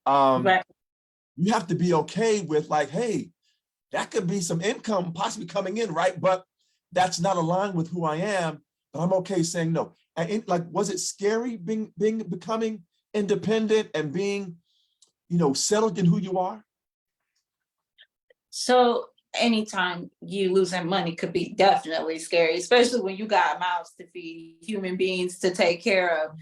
Right. you have to be okay with, like, hey, that could be some income possibly coming in, right? But that's not aligned with who I am, but I'm okay saying no. And like, was it scary becoming independent and being, you know, settled in who you are? So anytime you losing money could be definitely scary, especially when you got mouths to feed, human beings to take care of.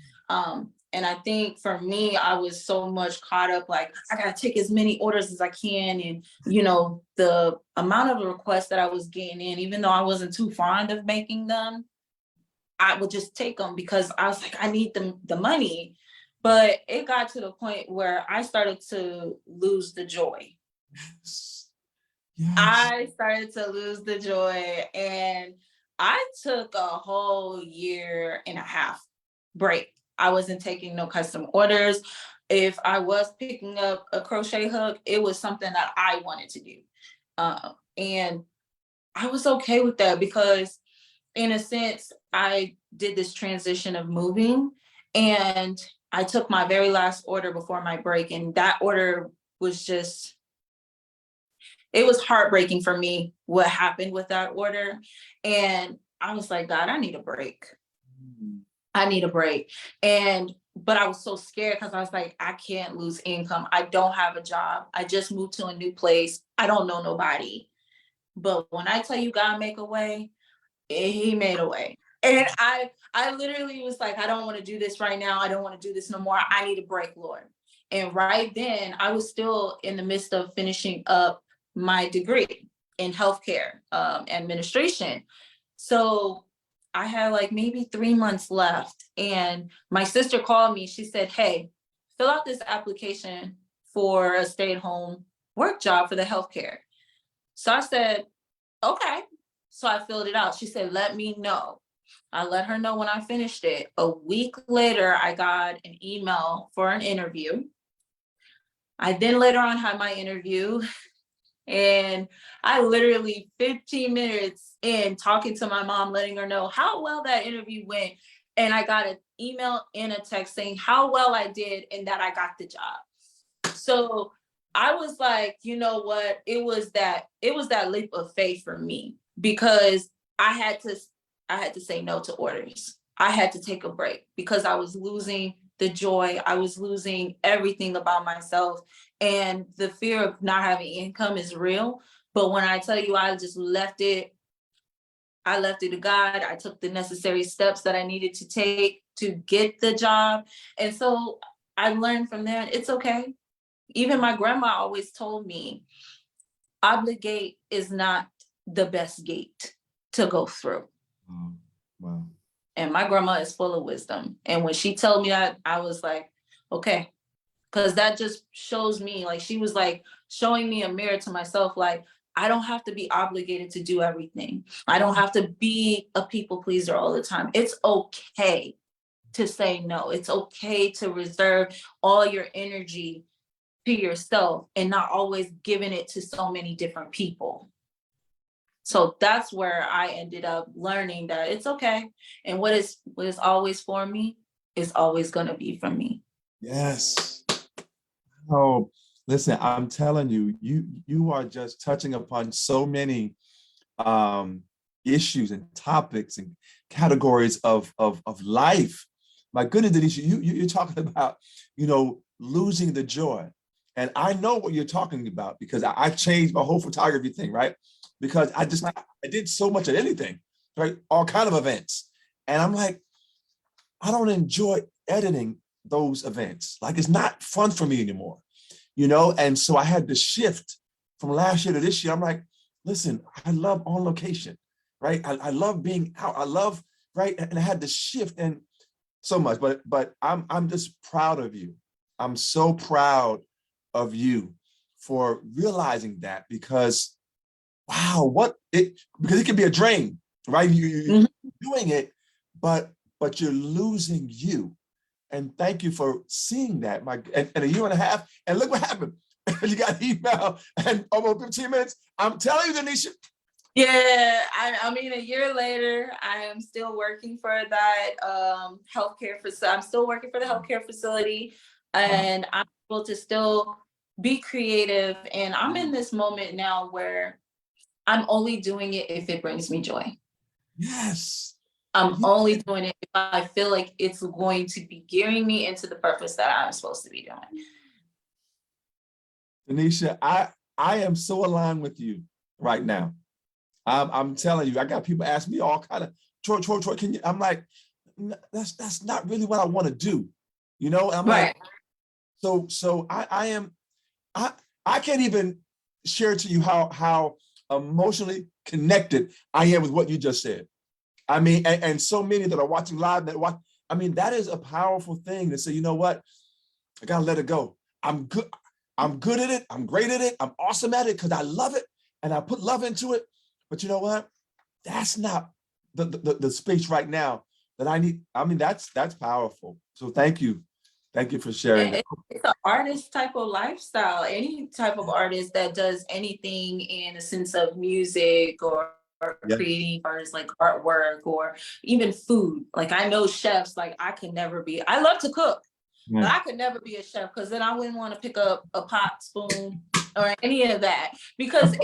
And I think for me, I was so much caught up, like, I gotta take as many orders as I can. And, you know, the amount of requests that I was getting in, even though I wasn't too fond of making them, I would just take them because I was like, I need the money. But it got to the point where I started to lose the joy. Yes. Yes. I started to lose the joy, and I took a whole year and a half break. I wasn't taking no custom orders. If I was picking up a crochet hook, it was something that I wanted to do. And I was okay with that because, in a sense, I did this transition of moving, and I took my very last order before my break, and that order was just, it was heartbreaking for me what happened with that order. And I was like, God, I need a break. I need a break. But I was so scared because I was like, I can't lose income. I don't have a job. I just moved to a new place. I don't know nobody. But when I tell you God make a way, he made a way. And I literally was like, I don't want to do this right now. I don't want to do this no more. I need a break, Lord. And right then I was still in the midst of finishing up my degree in healthcare administration. So I had like maybe 3 months left, and my sister called me. She said, hey, fill out this application for a stay-at-home work job for the healthcare. So I said, okay. So I filled it out. She said, let me know. I let her know when I finished it. A week later, I got an email for an interview. I then later on had my interview, and I literally 15 minutes in talking to my mom, letting her know how well that interview went. And I got an email and a text saying how well I did and that I got the job. So I was like, you know what? It was that leap of faith for me, because I had to say no to orders. I had to take a break because I was losing the joy. I was losing everything about myself. And the fear of not having income is real. But when I tell you, I just left it to God. I took the necessary steps that I needed to take to get the job. And so I learned from there, it's okay. Even my grandma always told me, obligate is not the best gate to go through. Wow. And my grandma is full of wisdom. And when she told me that, I was like, okay. Because that just shows me, like, she was like showing me a mirror to myself, like, I don't have to be obligated to do everything. I don't have to be a people pleaser all the time. It's okay to say no. It's okay to reserve all your energy to yourself and not always giving it to so many different people. So that's where I ended up learning that it's okay. And what is always for me is always going to be for me. Yes. Oh, listen, I'm telling you, you are just touching upon so many issues and topics and categories of life. My goodness, DENISHA, you're talking about, losing the joy. And I know what you're talking about because I changed my whole photography thing, right? Because I did so much of anything, right? All kind of events. And I'm like, I don't enjoy editing those events. Like, it's not fun for me anymore, And so I had to shift from last year to this year. I'm like, listen, I love on location, right? I love being out. I love, right? And I had to shift and so much, but I'm just proud of you. I'm so proud of you for realizing that, because wow, because it can be a drain, right? You're doing it, but you're losing you. And thank you for seeing that, and a year and a half. And look what happened. You got email and almost 15 minutes. I'm telling you, DENISHA. Yeah, I mean, a year later, I am still working for that healthcare facility. I'm still working for the healthcare facility, and I'm able to still be creative. And I'm in this moment now where I'm only doing it if it brings me joy. Yes. I'm only doing it if I feel like it's going to be gearing me into the purpose that I'm supposed to be doing. DENISHA, I am so aligned with you right now. I'm telling you, I got people ask me all kind of, Troy, can you? I'm like, that's not really what I want to do, And I'm right. Like, so I can't even share to you how emotionally connected I am with what you just said. I mean, and so many that are watching live that watch. I mean, that is a powerful thing to say, you know what? I gotta let it go. I'm good. I'm good at it. I'm great at it. I'm awesome at it because I love it and I put love into it. But you know what? That's not the space right now that I need. I mean, that's powerful. So thank you. Thank you for sharing that. It's an artist type of lifestyle. Any type of artist that does anything in a sense of music or Yeah. creating artists like artwork or even food. Like I know chefs, like I could never be, I love to cook, but I could never be a chef because then I wouldn't want to pick up a pot, spoon, or any of that because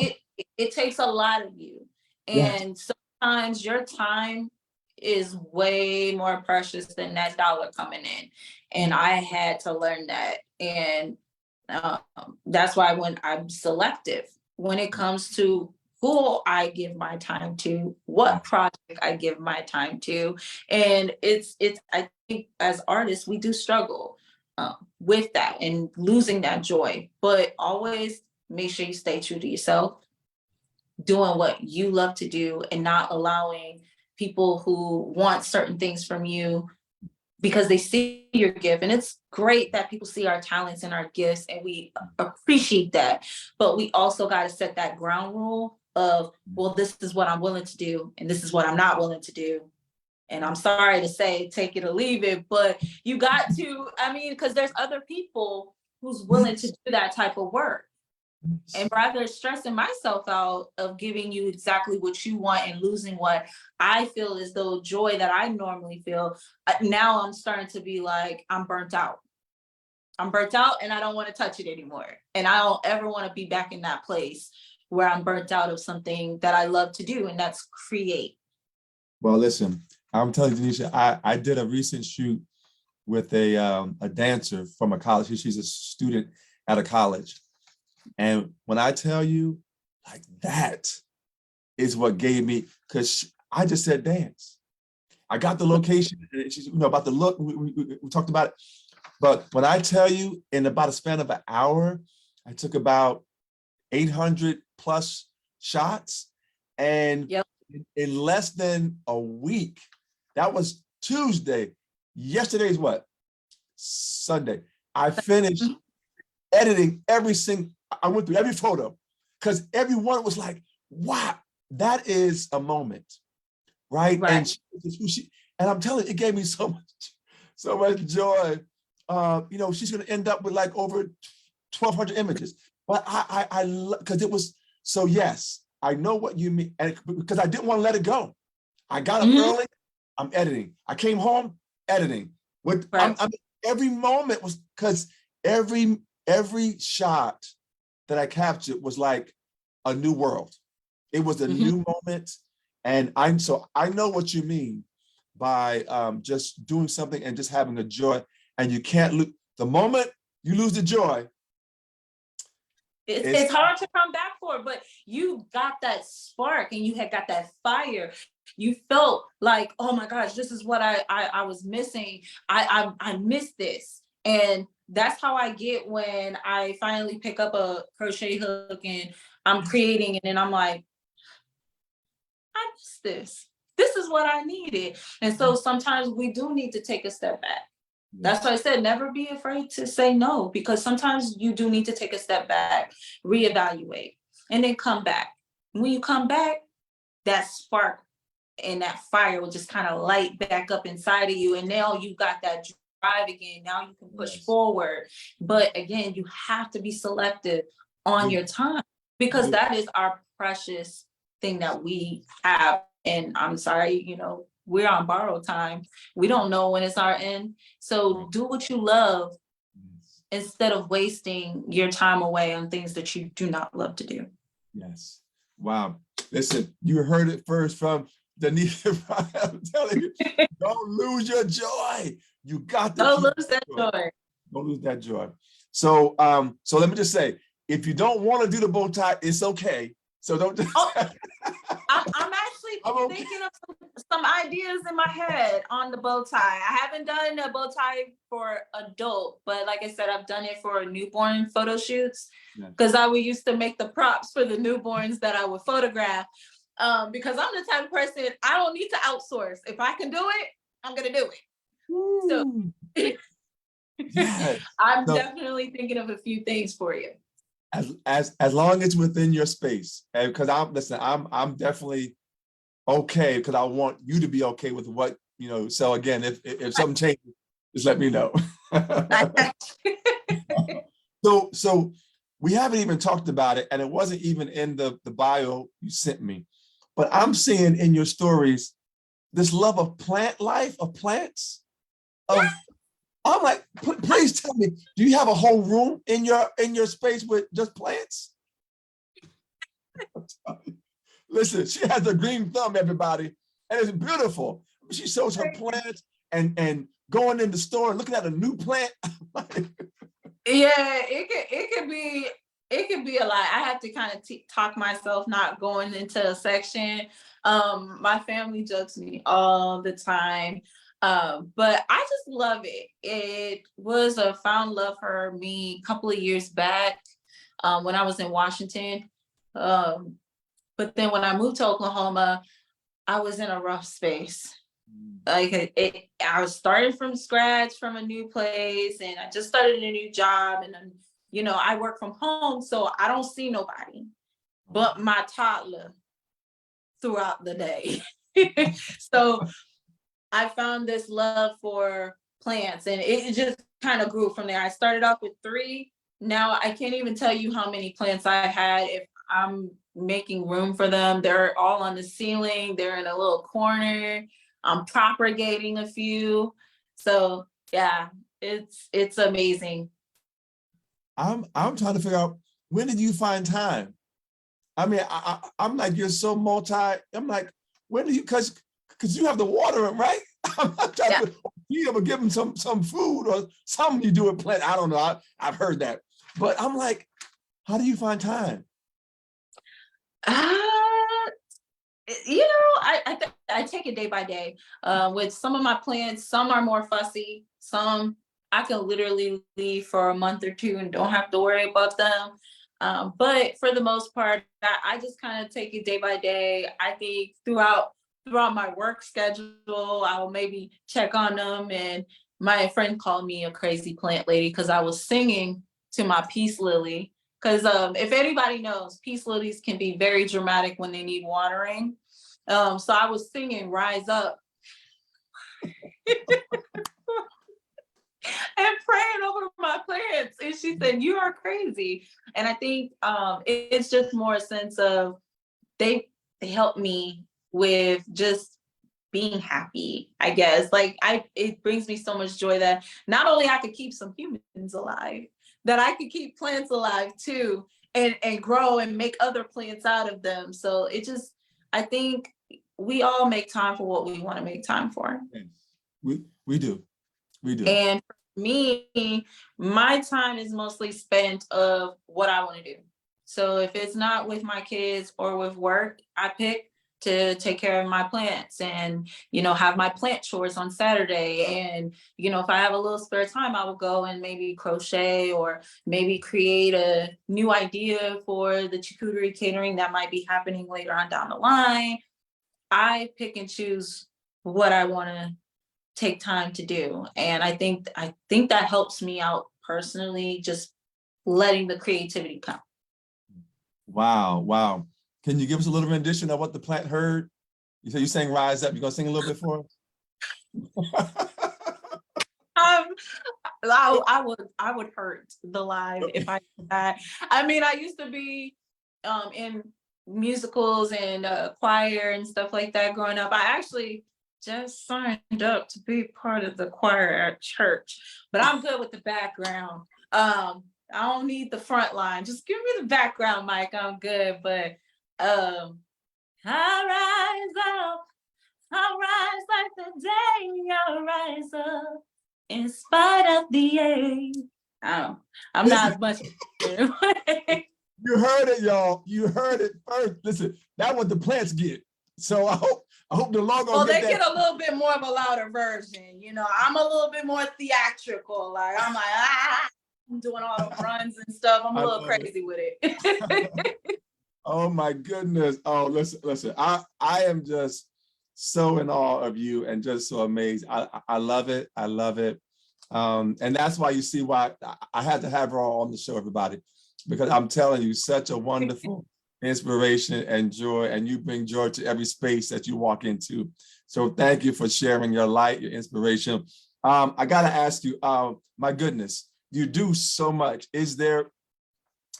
it takes a lot of you. Yes. And sometimes your time is way more precious than that dollar coming in. And I had to learn that. And that's why when I'm selective, when it comes to who I give my time to, what project I give my time to. And it's I think as artists, we do struggle with that and losing that joy, but always make sure you stay true to yourself, doing what you love to do and not allowing people who want certain things from you because they see your gift. And it's great that people see our talents and our gifts and we appreciate that. But we also got to set that ground rule of, well, this is what I'm willing to do and this is what I'm not willing to do. And I'm sorry to say, take it or leave it, but you got to, I mean, because there's other people who's willing to do that type of work. And rather stressing myself out of giving you exactly what you want and losing what I feel is the joy that I normally feel, now I'm starting to be like, I'm burnt out. I'm burnt out and I don't want to touch it anymore. And I don't ever want to be back in that place where I'm burnt out of something that I love to do, and that's create. Well, listen, I'm telling you, DENISHA, I did a recent shoot with a dancer from a college. She's a student at a college. And when I tell you, like, that is what gave me, because I just said dance. I got the location, and she's, about the look, we talked about it. But when I tell you, in about a span of an hour, I took about 800 plus shots. And in less than a week, that was Tuesday. Yesterday's what? Sunday. I finished editing every single, I went through every photo because everyone was like, wow, that is a moment, right? And and I'm telling you, it gave me so much joy. She's gonna end up with like over 1,200 images, but because it was, so yes, I know what you mean, and because I didn't want to let it go. I got up early, I'm editing. I came home, editing. Every moment was, because every shot that I captured was like a new world. It was a new moment. And I know what you mean by just doing something and just having a joy. And you can't lose, the moment you lose the joy. It's hard to come back for, but you got that spark and you had got that fire. You felt like, oh my gosh, this is what I was missing. I missed this. And that's how I get when I finally pick up a crochet hook and I'm creating, and then I'm like, I missed this. This is what I needed. And so sometimes we do need to take a step back. That's why I said, never be afraid to say no, because sometimes you do need to take a step back, reevaluate, and then come back. When you come back, that spark and that fire will just kind of light back up inside of you. And now you got that drive again. Now you can push forward. But again, you have to be selective on your time, because that is our precious thing that we have. And I'm sorry, we're on borrowed time. We don't know when it's our end. So do what you love instead of wasting your time away on things that you do not love to do. Yes. Wow. Listen, you heard it first from DENISHA. I'm telling you, don't lose your joy. You got to don't lose that joy. Don't lose that joy. So let me just say, if you don't want to do the bow tie, it's okay. So don't just. I'm actually thinking of some ideas in my head on the bow tie. I haven't done a bow tie for adult, but like I said, I've done it for newborn photo shoots, because I would used to make the props for the newborns that I would photograph. because I'm the type of person, I don't need to outsource. If I can do it, I'm gonna do it. So Yes. I'm So definitely thinking of a few things for you. as long as it's within your space, and because I'm definitely okay, because I want you to be okay with what, you know. So again, if something changes, just let me know. So we haven't even talked about it, and it wasn't even in the bio you sent me, but I'm seeing in your stories this love of plant life, of plants, of I'm like, please tell me, do you have a whole room in your space with just plants? Listen, she has a green thumb, everybody, and it's beautiful. She shows her plants and going in the store and looking at a new plant. Yeah, it could be a lot. I have to kind of talk myself not going into a section. My family jokes me all the time. But I just love it. It was a found love for me a couple of years back, when I was in Washington. But then when I moved to Oklahoma, I was in a rough space. Like I was starting from scratch from a new place, and I just started a new job, and then, you know, I work from home, so I don't see nobody but my toddler throughout the day. So I found this love for plants, and it just kind of grew from there. I started off with 3. Now I can't even tell you how many plants I had. If I'm making room for them, they're all on the ceiling, they're in a little corner. I'm propagating a few. So yeah, it's amazing. I'm trying to figure out, when did you find time? I mean, I'm like, you're so I'm like, when do you, because you have to water them, right? I'm not trying to, you ever give them some food or something you do with plant. I don't know. I've heard that. But I'm like, how do you find time? Uh, you know, I take it day by day. With some of my plants, some are more fussy. Some I can literally leave for a month or 2 and don't have to worry about them. But for the most part, I just kind of take it day by day. I think throughout my work schedule, I'll maybe check on them. And my friend called me a crazy plant lady because I was singing to my peace lily. Because if anybody knows, peace lilies can be very dramatic when they need watering. So I was singing "Rise Up" and praying over my plants, and she said, "You are crazy." And I think it's just more a sense of they help me with just being happy, I guess. Like it brings me so much joy that not only I could keep some humans alive, that I could keep plants alive too, and grow and make other plants out of them. So I think we all make time for what we want to make time for. We do. And for me, my time is mostly spent of what I want to do. So if it's not with my kids or with work, I pick to take care of my plants and, you know, have my plant chores on Saturday. And, you know, if I have a little spare time, I will go and maybe crochet or maybe create a new idea for the charcuterie catering that might be happening later on down the line. I pick and choose what I want to take time to do. And I think that helps me out personally, just letting the creativity come. Wow. Can you give us a little rendition of what the plant heard? You said you sang "Rise Up." You gonna sing a little bit for us? I would hurt the live if I did that. I mean, I used to be in musicals and choir and stuff like that growing up. I actually just signed up to be part of the choir at church, but I'm good with the background. I don't need the front line. Just give me the background, Mike. I'm good. But I rise up, I rise like the day, I rise up in spite of the age. I'm not much. You heard it, y'all. You heard it first. Listen, that's what the plants get. So I hope the logo. Well, they get a little bit more of a louder version. You know, I'm a little bit more theatrical. Like I'm like, I'm doing all the runs and stuff. I'm a little crazy with it. Oh my goodness. Oh, listen. I am just so in awe of you and just so amazed. I love it. I love it. And that's why you see why I had to have her on the show, everybody, because I'm telling you, such a wonderful inspiration and joy, and you bring joy to every space that you walk into. So thank you for sharing your light, your inspiration. I gotta ask you, my goodness, you do so much. Is there,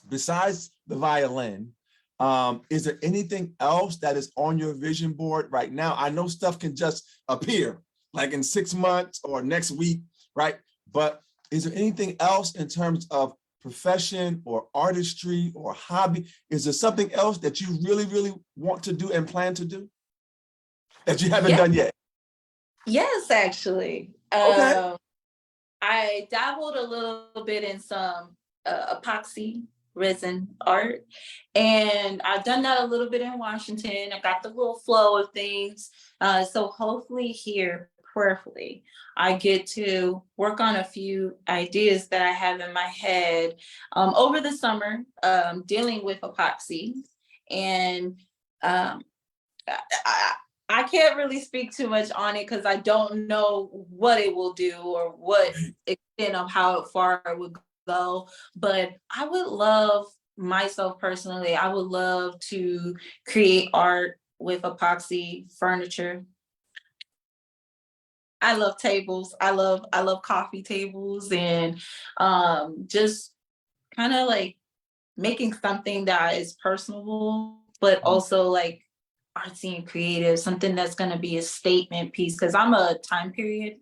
besides the violin, is there anything else that is on your vision board right now? I know stuff can just appear like in 6 months or next week, right? But is there anything else in terms of profession or artistry or hobby? Is there something else that you really, really want to do and plan to do that you haven't done yet? Yes, actually. Okay. I dabbled a little bit in some epoxy resin art, and I've done that a little bit in Washington. I got the little flow of things. So hopefully here, prayerfully, I get to work on a few ideas that I have in my head over the summer, dealing with epoxy. And um, I, I can't really speak too much on it because I don't know what it will do or what extent of how far it would go. But I would love, myself personally, I would love to create art with epoxy furniture. I love tables. I love coffee tables, and just kind of like making something that is personable, but also like artsy and creative, something that's going to be a statement piece. Because I'm a time period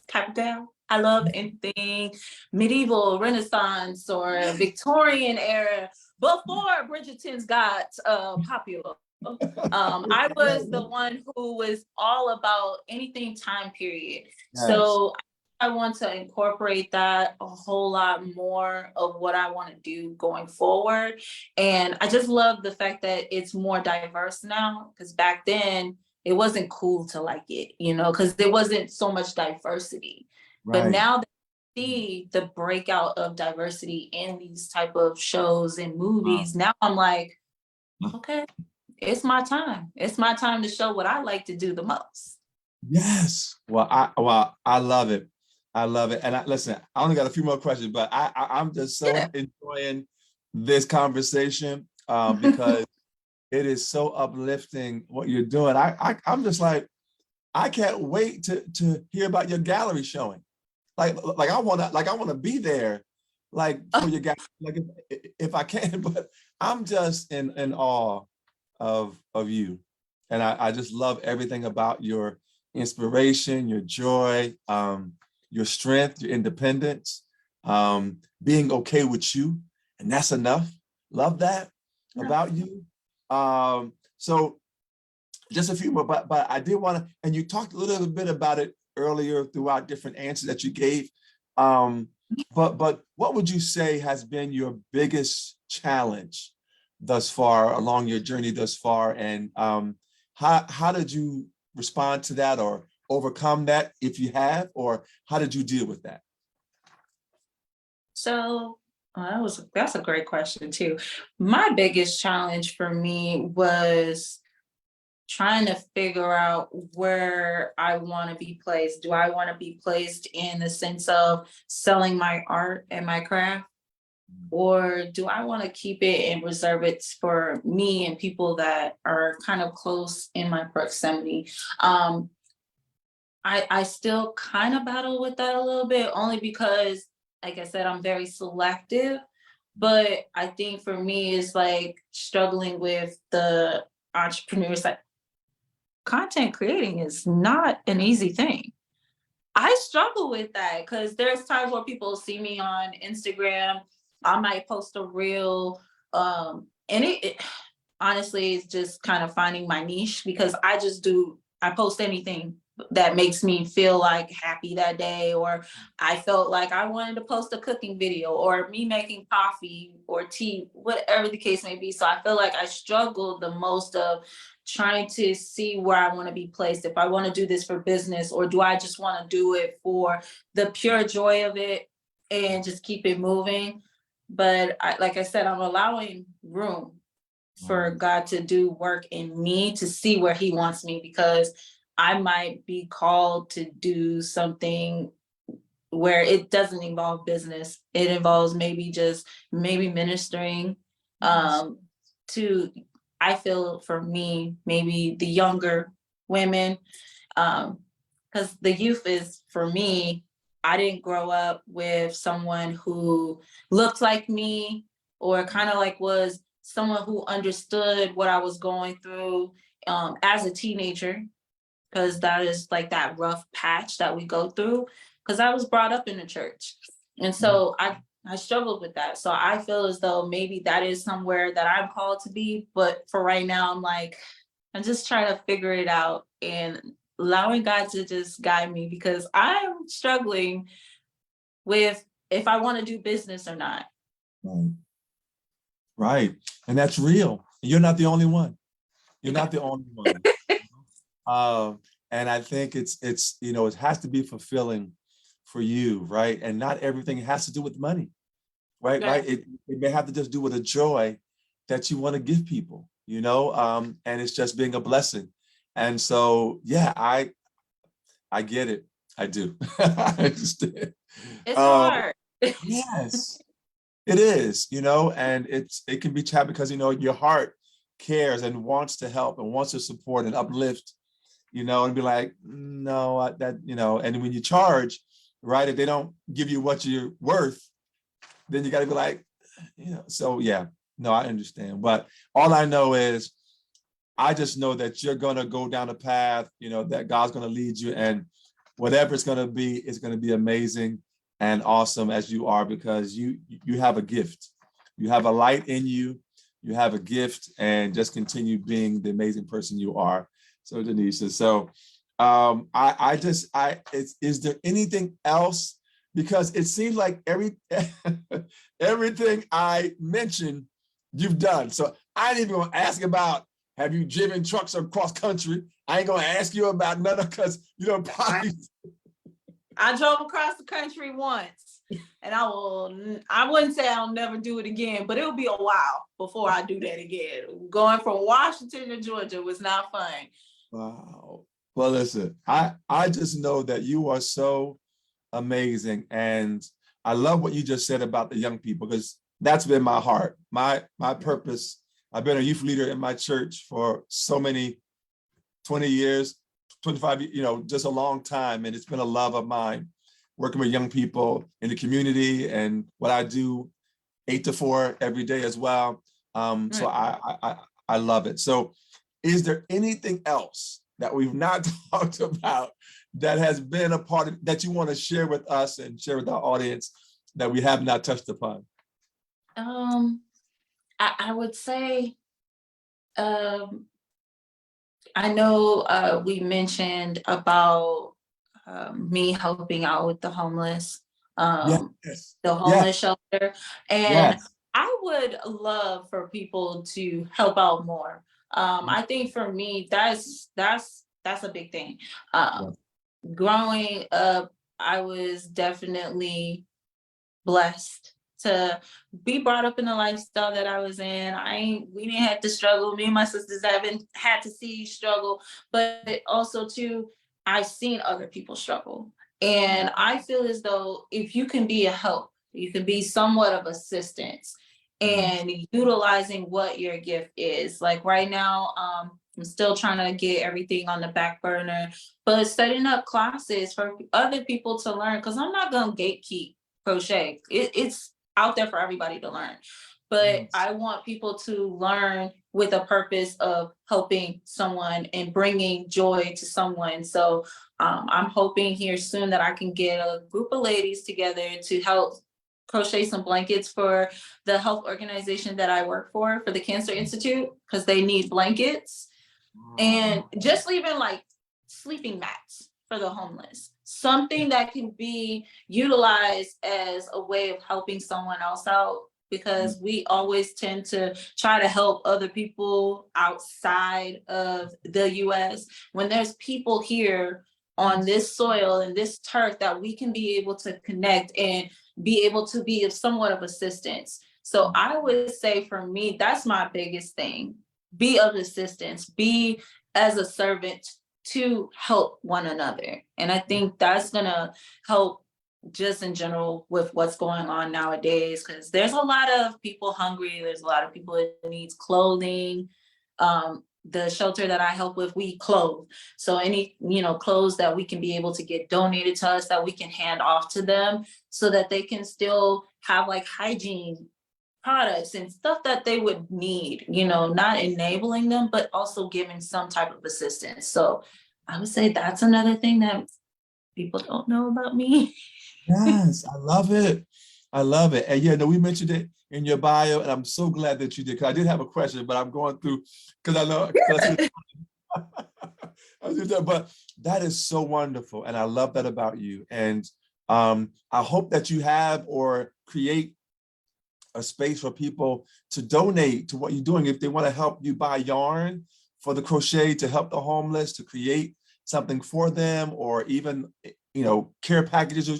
type of gal. I love anything medieval, Renaissance, or Victorian era before Bridgerton's got popular. I was the one who was all about anything time period. Yes. So I want to incorporate that a whole lot more of what I want to do going forward. And I just love the fact that it's more diverse now, because back then it wasn't cool to like it, because there wasn't so much diversity. But Right. now that I see the breakout of diversity in these type of shows and movies, now I'm like, okay, it's my time. It's my time to show what I like to do the most. Yes. Well, I love it. I love it. And listen, I only got a few more questions, but I'm just so Yeah. enjoying this conversation because it is so uplifting what you're doing. I'm just like, I can't wait to hear about your gallery showing. Like I wanna be there, like for your gallery, like if I can. But I'm just in awe of you, and I just love everything about your inspiration, your joy, your strength, your independence, being okay with you, and that's enough. Love that about you. So just a few more, but I did want to, and you talked a little bit about it earlier throughout different answers that you gave. But what would you say has been your biggest challenge thus far along your journey thus far, and how did you respond to that or overcome that if you have, or how did you deal with that? So that's a great question too. My biggest challenge for me was trying to figure out where I want to be placed. Do I want to be placed in the sense of selling my art and my craft? Or do I want to keep it and reserve it for me and people that are kind of close in my proximity? I still kind of battle with that a little bit, only because, like I said, I'm very selective. But I think for me, it's like struggling with the entrepreneurs. Like, content creating is not an easy thing. I struggle with that because there's times where people see me on Instagram. I might post a reel, and it honestly is just kind of finding my niche, because I post anything that makes me feel like happy that day, or I felt like I wanted to post a cooking video, or me making coffee or tea, whatever the case may be. So I feel like I struggle the most of trying to see where I want to be placed, if I want to do this for business, or do I just want to do it for the pure joy of it and just keep it moving. But like I said, I'm allowing room for God to do work in me to see where he wants me, because I might be called to do something where it doesn't involve business. It involves maybe ministering to, I feel for me, maybe the younger women, because the youth is, for me, I didn't grow up with someone who looked like me or kind of like was someone who understood what I was going through as a teenager, because that is like that rough patch that we go through, because I was brought up in the church. And so I struggled with that. So I feel as though maybe that is somewhere that I'm called to be. But for right now, I'm just trying to figure it out and allowing God to just guide me, because I'm struggling with if I want to do business or not. Right. Right. And that's real. You're not the only one. You're not the only one. And I think it's, it has to be fulfilling for you, right? And not everything has to do with money, right? Yeah. Right. It may have to just do with a joy that you want to give people, and it's just being a blessing. And so, yeah, I get it. I do. I understand. It's hard. Yes, it is, and it can be challenging because, your heart cares and wants to help and wants to support and uplift, and be like, no, and when you charge, right, if they don't give you what you're worth, then you got to be like, so yeah, no, I understand. But all I know is, I just know that you're going to go down a path, that God's going to lead you, and whatever it's going to be, it's going to be amazing and awesome as you are, because you have a gift. You have a light in you. You have a gift, and just continue being the amazing person you are. So DENISHA, is there anything else? Because it seems like everything I mentioned, you've done. So I ain't even gonna ask about, have you driven trucks across country? I ain't gonna ask you about none of, because probably. I drove across the country once, and I wouldn't say I'll never do it again, but it'll be a while before I do that again. Going from Washington to Georgia was not fun. Wow. Well, listen, I just know that you are so amazing. And I love what you just said about the young people, because that's been my heart, my purpose. I've been a youth leader in my church for so many, 20 years, 25, just a long time. And it's been a love of mine, working with young people in the community, and what I do 8 to 4 every day as well. So I love it. So is there anything else that we've not talked about that has been a part of, that you want to share with us and share with our audience that we have not touched upon? I would say, I know we mentioned about me helping out with the homeless, Yes. the homeless shelter, and Yes. I would love for people to help out more. I think for me, that's a big thing. Growing up, I was definitely blessed to be brought up in the lifestyle that I was in. We didn't have to struggle. Me and my sisters haven't had to see struggle, but also too, I've seen other people struggle. And I feel as though if you can be a help, you can be somewhat of assistance, and utilizing what your gift is. Like right now, I'm still trying to get everything on the back burner, but setting up classes for other people to learn, because I'm not gonna gatekeep crochet. It's out there for everybody to learn, but I want people to learn with a purpose of helping someone and bringing joy to someone. So I'm hoping here soon that I can get a group of ladies together to help crochet some blankets for the health organization that I work for the Cancer Institute, because they need blankets, and just even like sleeping mats for the homeless, something that can be utilized as a way of helping someone else out, because we always tend to try to help other people outside of the US, when there's people here on this soil and this turf that we can be able to connect and be able to be of somewhat of assistance. So I would say for me, that's my biggest thing. Be of assistance, be as a servant to help one another. And I think that's gonna help just in general with what's going on nowadays, because there's a lot of people hungry, there's a lot of people that needs clothing. The shelter that I help with, we clothe. So any, clothes that we can be able to get donated to us, that we can hand off to them so that they can still have like hygiene products and stuff that they would need, not enabling them, but also giving some type of assistance. So I would say that's another thing that people don't know about me. Yes, I love it. I love it. And yeah, no, we mentioned it in your bio, and I'm so glad that you did, because I did have a question, but I'm going through, because I know, but that is so wonderful. And I love that about you. And I hope that you have or create a space for people to donate to what you're doing. If they want to help you buy yarn for the crochet, to help the homeless, to create something for them, or even, care packages or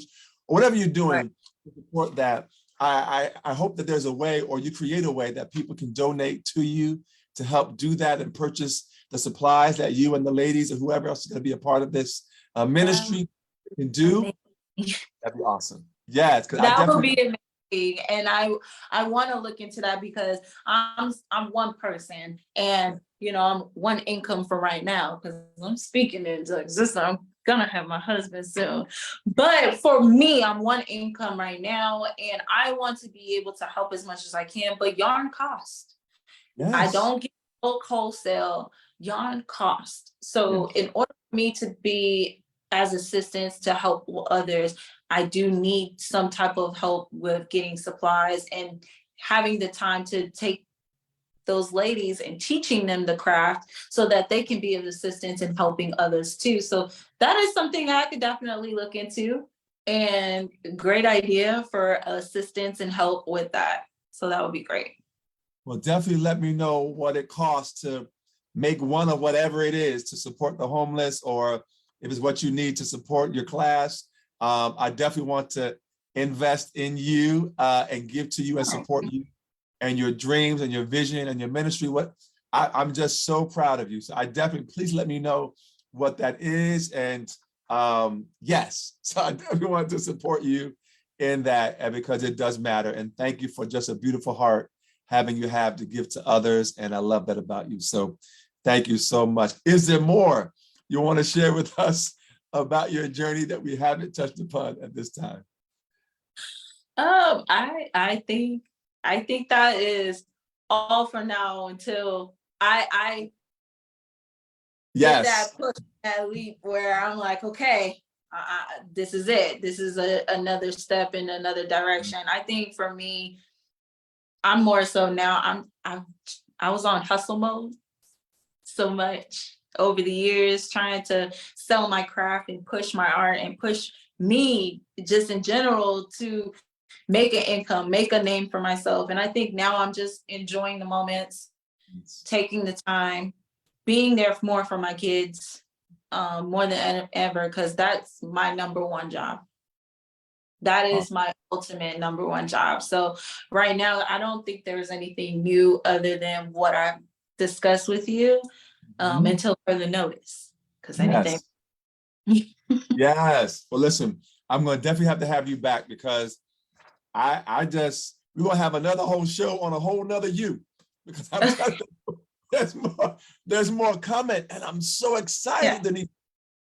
whatever you're doing, right, to support that. I hope that there's a way, or you create a way that people can donate to you to help do that and purchase the supplies that you and the ladies or whoever else is going to be a part of this ministry can do. That'd be awesome. Yes, because that would be amazing. And I want to look into that, because I'm one person, and I'm one income for right now, because I'm speaking into existence. I'm gonna have my husband soon, but for me, I'm one income right now, and I want to be able to help as much as I can. But yarn costs. Yes. I don't get bulk wholesale. Yarn cost. So yes, in order for me to be as assistance to help others, I do need some type of help with getting supplies and having the time to take those ladies and teaching them the craft so that they can be of assistance in helping others too. So that is something I could definitely look into, and great idea for assistance and help with that. So that would be great. Well, definitely let me know what it costs to make one of whatever it is to support the homeless, or if it's what you need to support your class. I definitely want to invest in you and give to you and support you and your dreams and your vision and your ministry. I'm just so proud of you. So I definitely, please let me know what that is. And yes, so I definitely want to support you in that, and because it does matter. And thank you for just a beautiful heart having you have to give to others. And I love that about you. So thank you so much. Is there more you want to share with us about your journey that we haven't touched upon at this time? I think that is all for now, until I get that push, that leap where I'm like, okay, this is it. This is another step in another direction. I think for me, I'm more so now, I was on hustle mode so much over the years, trying to sell my craft and push my art and push me just in general to make an income, make a name for myself. And I think now I'm just enjoying the moments, taking the time, being there more for my kids, more than ever, because that's my number one job. That is my ultimate number one job. So right now, I don't think there's anything new other than what I've discussed with you, until further notice. Because anything. Yes. Well, listen, I'm going to definitely have to have you back, because we're going to have another whole show on a whole nother you, because I'm telling you, there's more coming, and I'm so excited, Denise.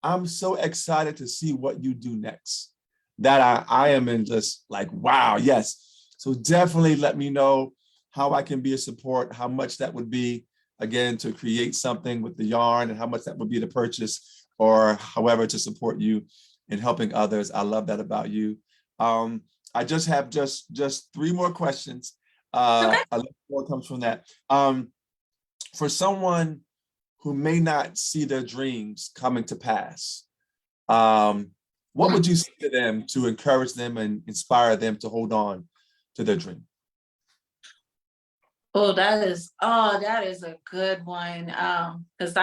I'm so excited to see what you do next. That I am in just like, wow, yes. So definitely let me know how I can be a support, how much that would be, again, to create something with the yarn, and how much that would be to purchase, or however to support you in helping others. I love that about you. I just have just 3 more questions. Okay. A lot more comes from that. For someone who may not see their dreams coming to pass, what would you say to them to encourage them and inspire them to hold on to their dream? Oh, that is a good one. Because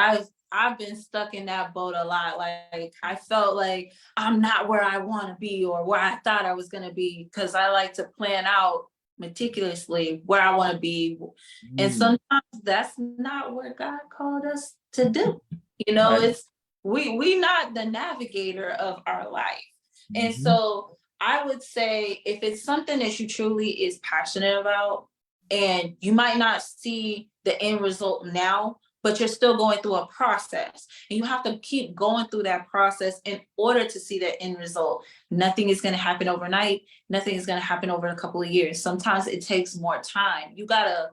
I've been stuck in that boat a lot. Like I felt like I'm not where I want to be or where I thought I was going to be, because I like to plan out meticulously where I want to be. And sometimes that's not what God called us to do. You know, Right. it's we not the navigator of our life. And so I would say if it's something that you truly is passionate about, and you might not see the end result now, but you're still going through a process, and you have to keep going through that process in order to see the end result. Nothing is going to happen overnight. Nothing is going to happen over a couple of years. Sometimes it takes more time. You gotta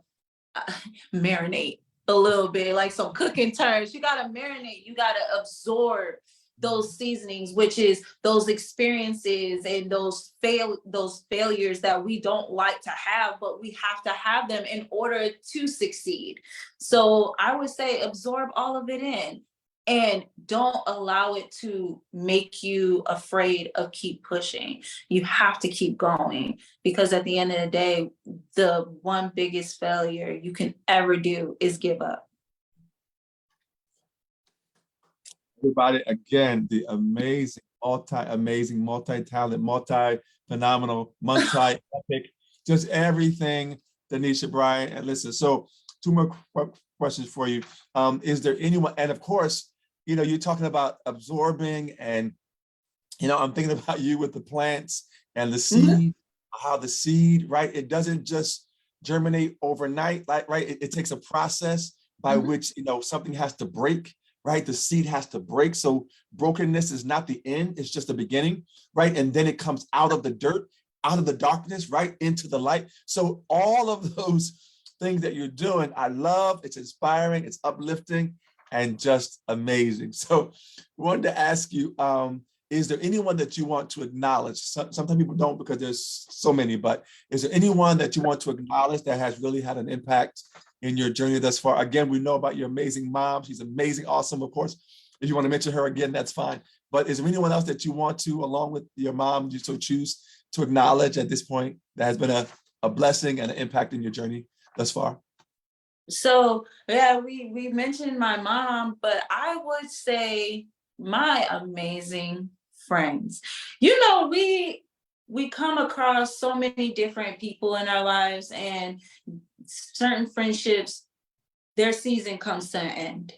marinate a little bit, like some cooking terms. You gotta marinate. You gotta absorb those seasonings, which is those experiences and those failures that we don't like to have, but we have to have them in order to succeed. So I would say absorb all of it in, and don't allow it to make you afraid of keep pushing. You have to keep going, because at the end of the day, the one biggest failure you can ever do is give up. Everybody, again, the amazing, multi-talent, multi-phenomenal, multi-epic, just everything, DENISHA, BRYAN. And listen, so 2 more questions for you. Is there anyone, and of course, you know, you're talking about absorbing, and, you know, I'm thinking about you with the plants and the seed, how the seed, right? It doesn't just germinate overnight, like, right? It takes a process by which, you know, something has to break, right? The seed has to break. So brokenness is not the end, it's just the beginning, right? And then it comes out of the dirt, out of the darkness, right into the light. So all of those things that you're doing, I love, it's inspiring, it's uplifting, and just amazing. So I wanted to ask you, is there anyone that you want to acknowledge? Sometimes people don't, because there's so many, but is there anyone that you want to acknowledge that has really had an impact in your journey thus far? Again, we know about your amazing mom. She's amazing, awesome, of course. If you want to mention her again, that's fine. But is there anyone else that you want to, along with your mom, you so choose to acknowledge at this point that has been a blessing and an impact in your journey thus far? So yeah, we mentioned my mom, but I would say my amazing friends. You know, we come across so many different people in our lives, and certain friendships, their season comes to an end.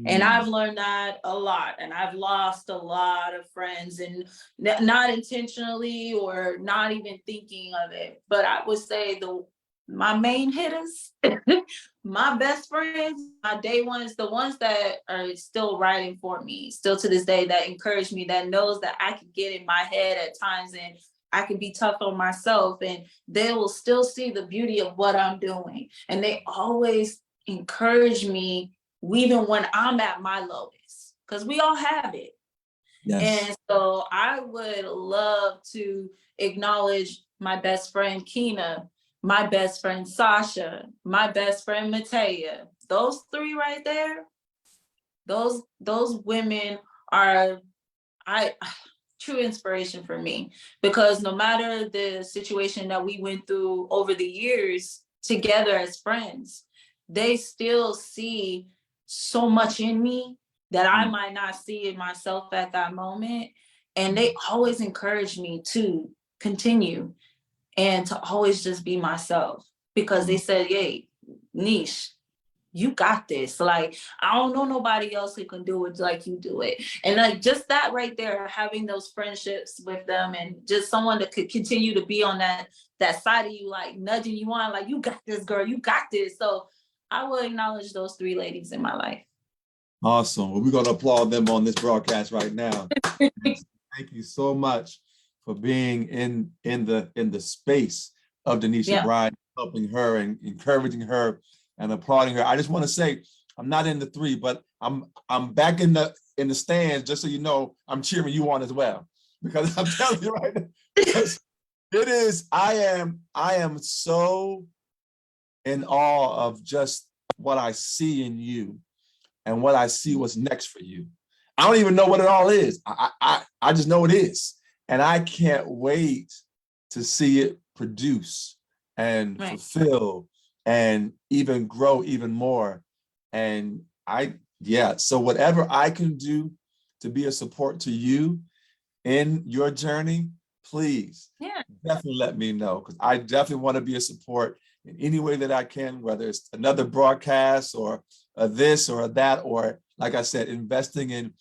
And I've learned that a lot, and I've lost a lot of friends, and not intentionally or not even thinking of it. But I would say my main hitters, my best friends, my day ones, the ones that are still writing for me, still to this day, that encourage me, that knows that I can get in my head at times, and I can be tough on myself, and they will still see the beauty of what I'm doing. And they always encourage me even when I'm at my lowest, because we all have it. Yes. And so I would love to acknowledge my best friend Kina, my best friend Sasha, my best friend Matea. Those 3 right there, those women are true inspiration for me, because no matter the situation that we went through over the years together as friends, they still see so much in me that I might not see in myself at that moment. And they always encourage me to continue and to always just be myself, because they said, "Hey, Niche, you got this. Like, I don't know nobody else who can do it like you do it." And like just that right there, having those friendships with them, and just someone that could continue to be on that side of you, like nudging you on, like, "You got this, girl, you got this." So I will acknowledge those 3 ladies in my life. Awesome. Well, we're going to applaud them on this broadcast right now. Thank you so much for being in the space of DENISHA, BRYAN, helping her and encouraging her and applauding her. I just want to say, I'm not in the 3, but I'm back in the stands, just so you know. I'm cheering you on as well, because I'm telling you right now, because it is, I am so in awe of just what I see in you and what I see what's next for you. I don't even know what it all is. I just know it is. And I can't wait to see it produce and fulfill and even grow even more. And so whatever I can do to be a support to you in your journey, please Yeah. definitely let me know, because I definitely want to be a support in any way that I can, whether it's another broadcast or this or that, or like I said, investing in,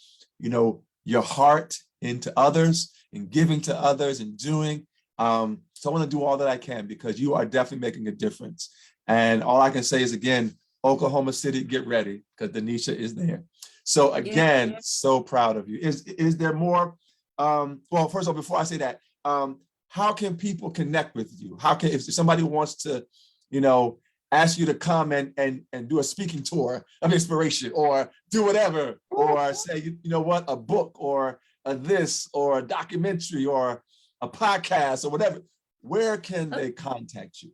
your heart into others and giving to others and doing. So I want to do all that I can, because you are definitely making a difference. And all I can say is, again, Oklahoma City, get ready, because DENISHA is there. So again, Yeah. so proud of you. Is there more? Well, first of all, before I say that, how can people connect with you? How can, if somebody wants to, ask you to come and do a speaking tour of inspiration, or do whatever, or say, you know what, a book, or a this, or a documentary, or a podcast, or whatever, where can they contact you?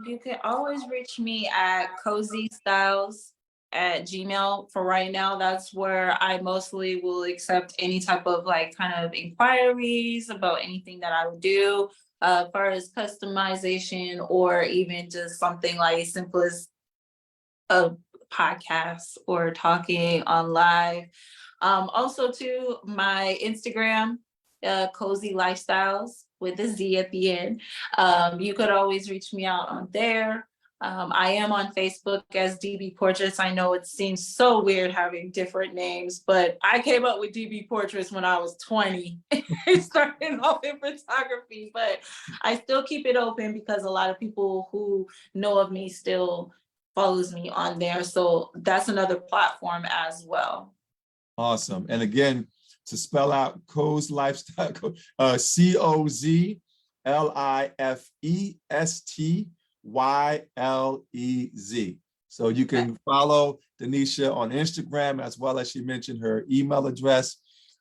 You can always reach me at cozystyles@gmail. For right now, that's where I mostly will accept any type of like kind of inquiries about anything that I would do, as far as customization, or even just something like as simple as a podcast or talking on live. Also too, my Instagram, Cozy Lifestyles with a Z at the end. You could always reach me out on there. I am on Facebook as DB Portraits. I know it seems so weird having different names, but I came up with DB Portraits when I was 20, starting off in photography, but I still keep it open because a lot of people who know of me still follows me on there. So that's another platform as well. Awesome. And again, to spell out Coz Lifestyle, COZLIFESTYLEZ. So you can follow DENISHA on Instagram, as well as she mentioned her email address,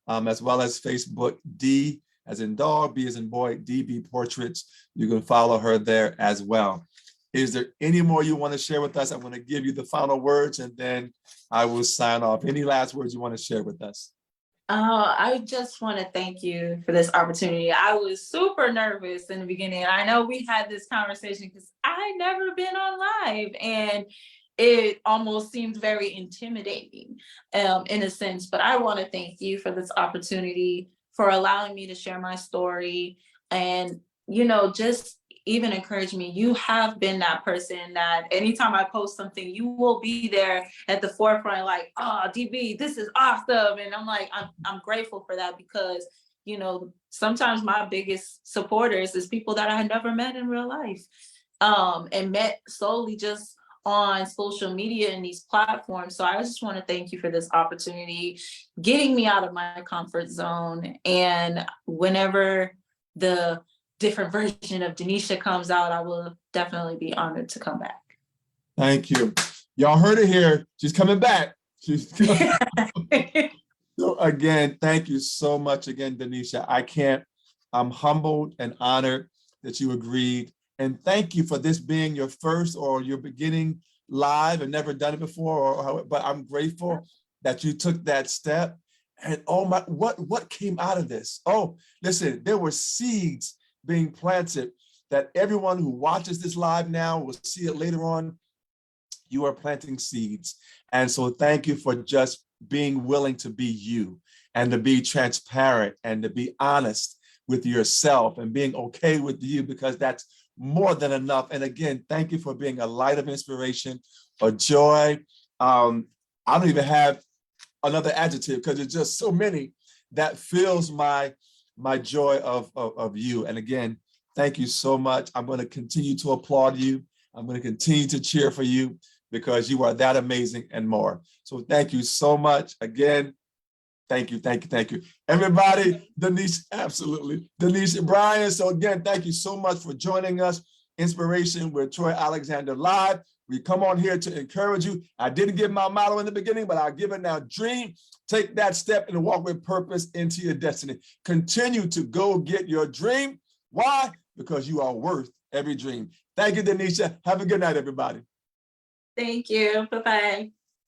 as well as Facebook, D as in dog, B as in boy, DB Portraits. You can follow her there as well. Is there any more you want to share with us? I'm going to give you the final words, and then I will sign off. Any last words you want to share with us? I just want to thank you for this opportunity. I was super nervous in the beginning. I know we had this conversation because I never been on live, and it almost seemed very intimidating in a sense. But I want to thank you for this opportunity, for allowing me to share my story, and just even encourage me. You have been that person that anytime I post something, you will be there at the forefront, like, oh, DB, this is awesome. And I'm like, I'm grateful for that, because, sometimes my biggest supporters is people that I had never met in real life, and met solely just on social media and these platforms. So I just want to thank you for this opportunity, getting me out of my comfort zone. And whenever the different version of DENISHA comes out, I will definitely be honored to come back. Thank you. Y'all heard it here. She's coming back. She's coming. So again, thank you so much again, DENISHA. I'm humbled and honored that you agreed. And thank you for this being your first or your beginning live and never done it before, but I'm grateful that you took that step. And oh my, what came out of this? Oh, listen, there were seeds being planted that everyone who watches this live now will see it later on. You are planting seeds. And so thank you for just being willing to be you, and to be transparent, and to be honest with yourself, and being okay with you, because that's more than enough. And again, thank you for being a light of inspiration, a joy. I don't even have another adjective, because it's just so many that fills my joy of you. And again, thank you so much. I'm going to continue to applaud you. I'm going to continue to cheer for you, because you are that amazing and more. So thank you so much. Again, thank you, thank you, thank you. Everybody, DENISHA, absolutely. DENISHA, BRYAN. So again, thank you so much for joining us. Inspiration with Troy Alexander Live. We come on here to encourage you. I didn't give my motto in the beginning, but I'll give it now. Dream, take that step and walk with purpose into your destiny. Continue to go get your dream. Why? Because you are worth every dream. Thank you, DENISHA. Have a good night, everybody. Thank you. Bye-bye.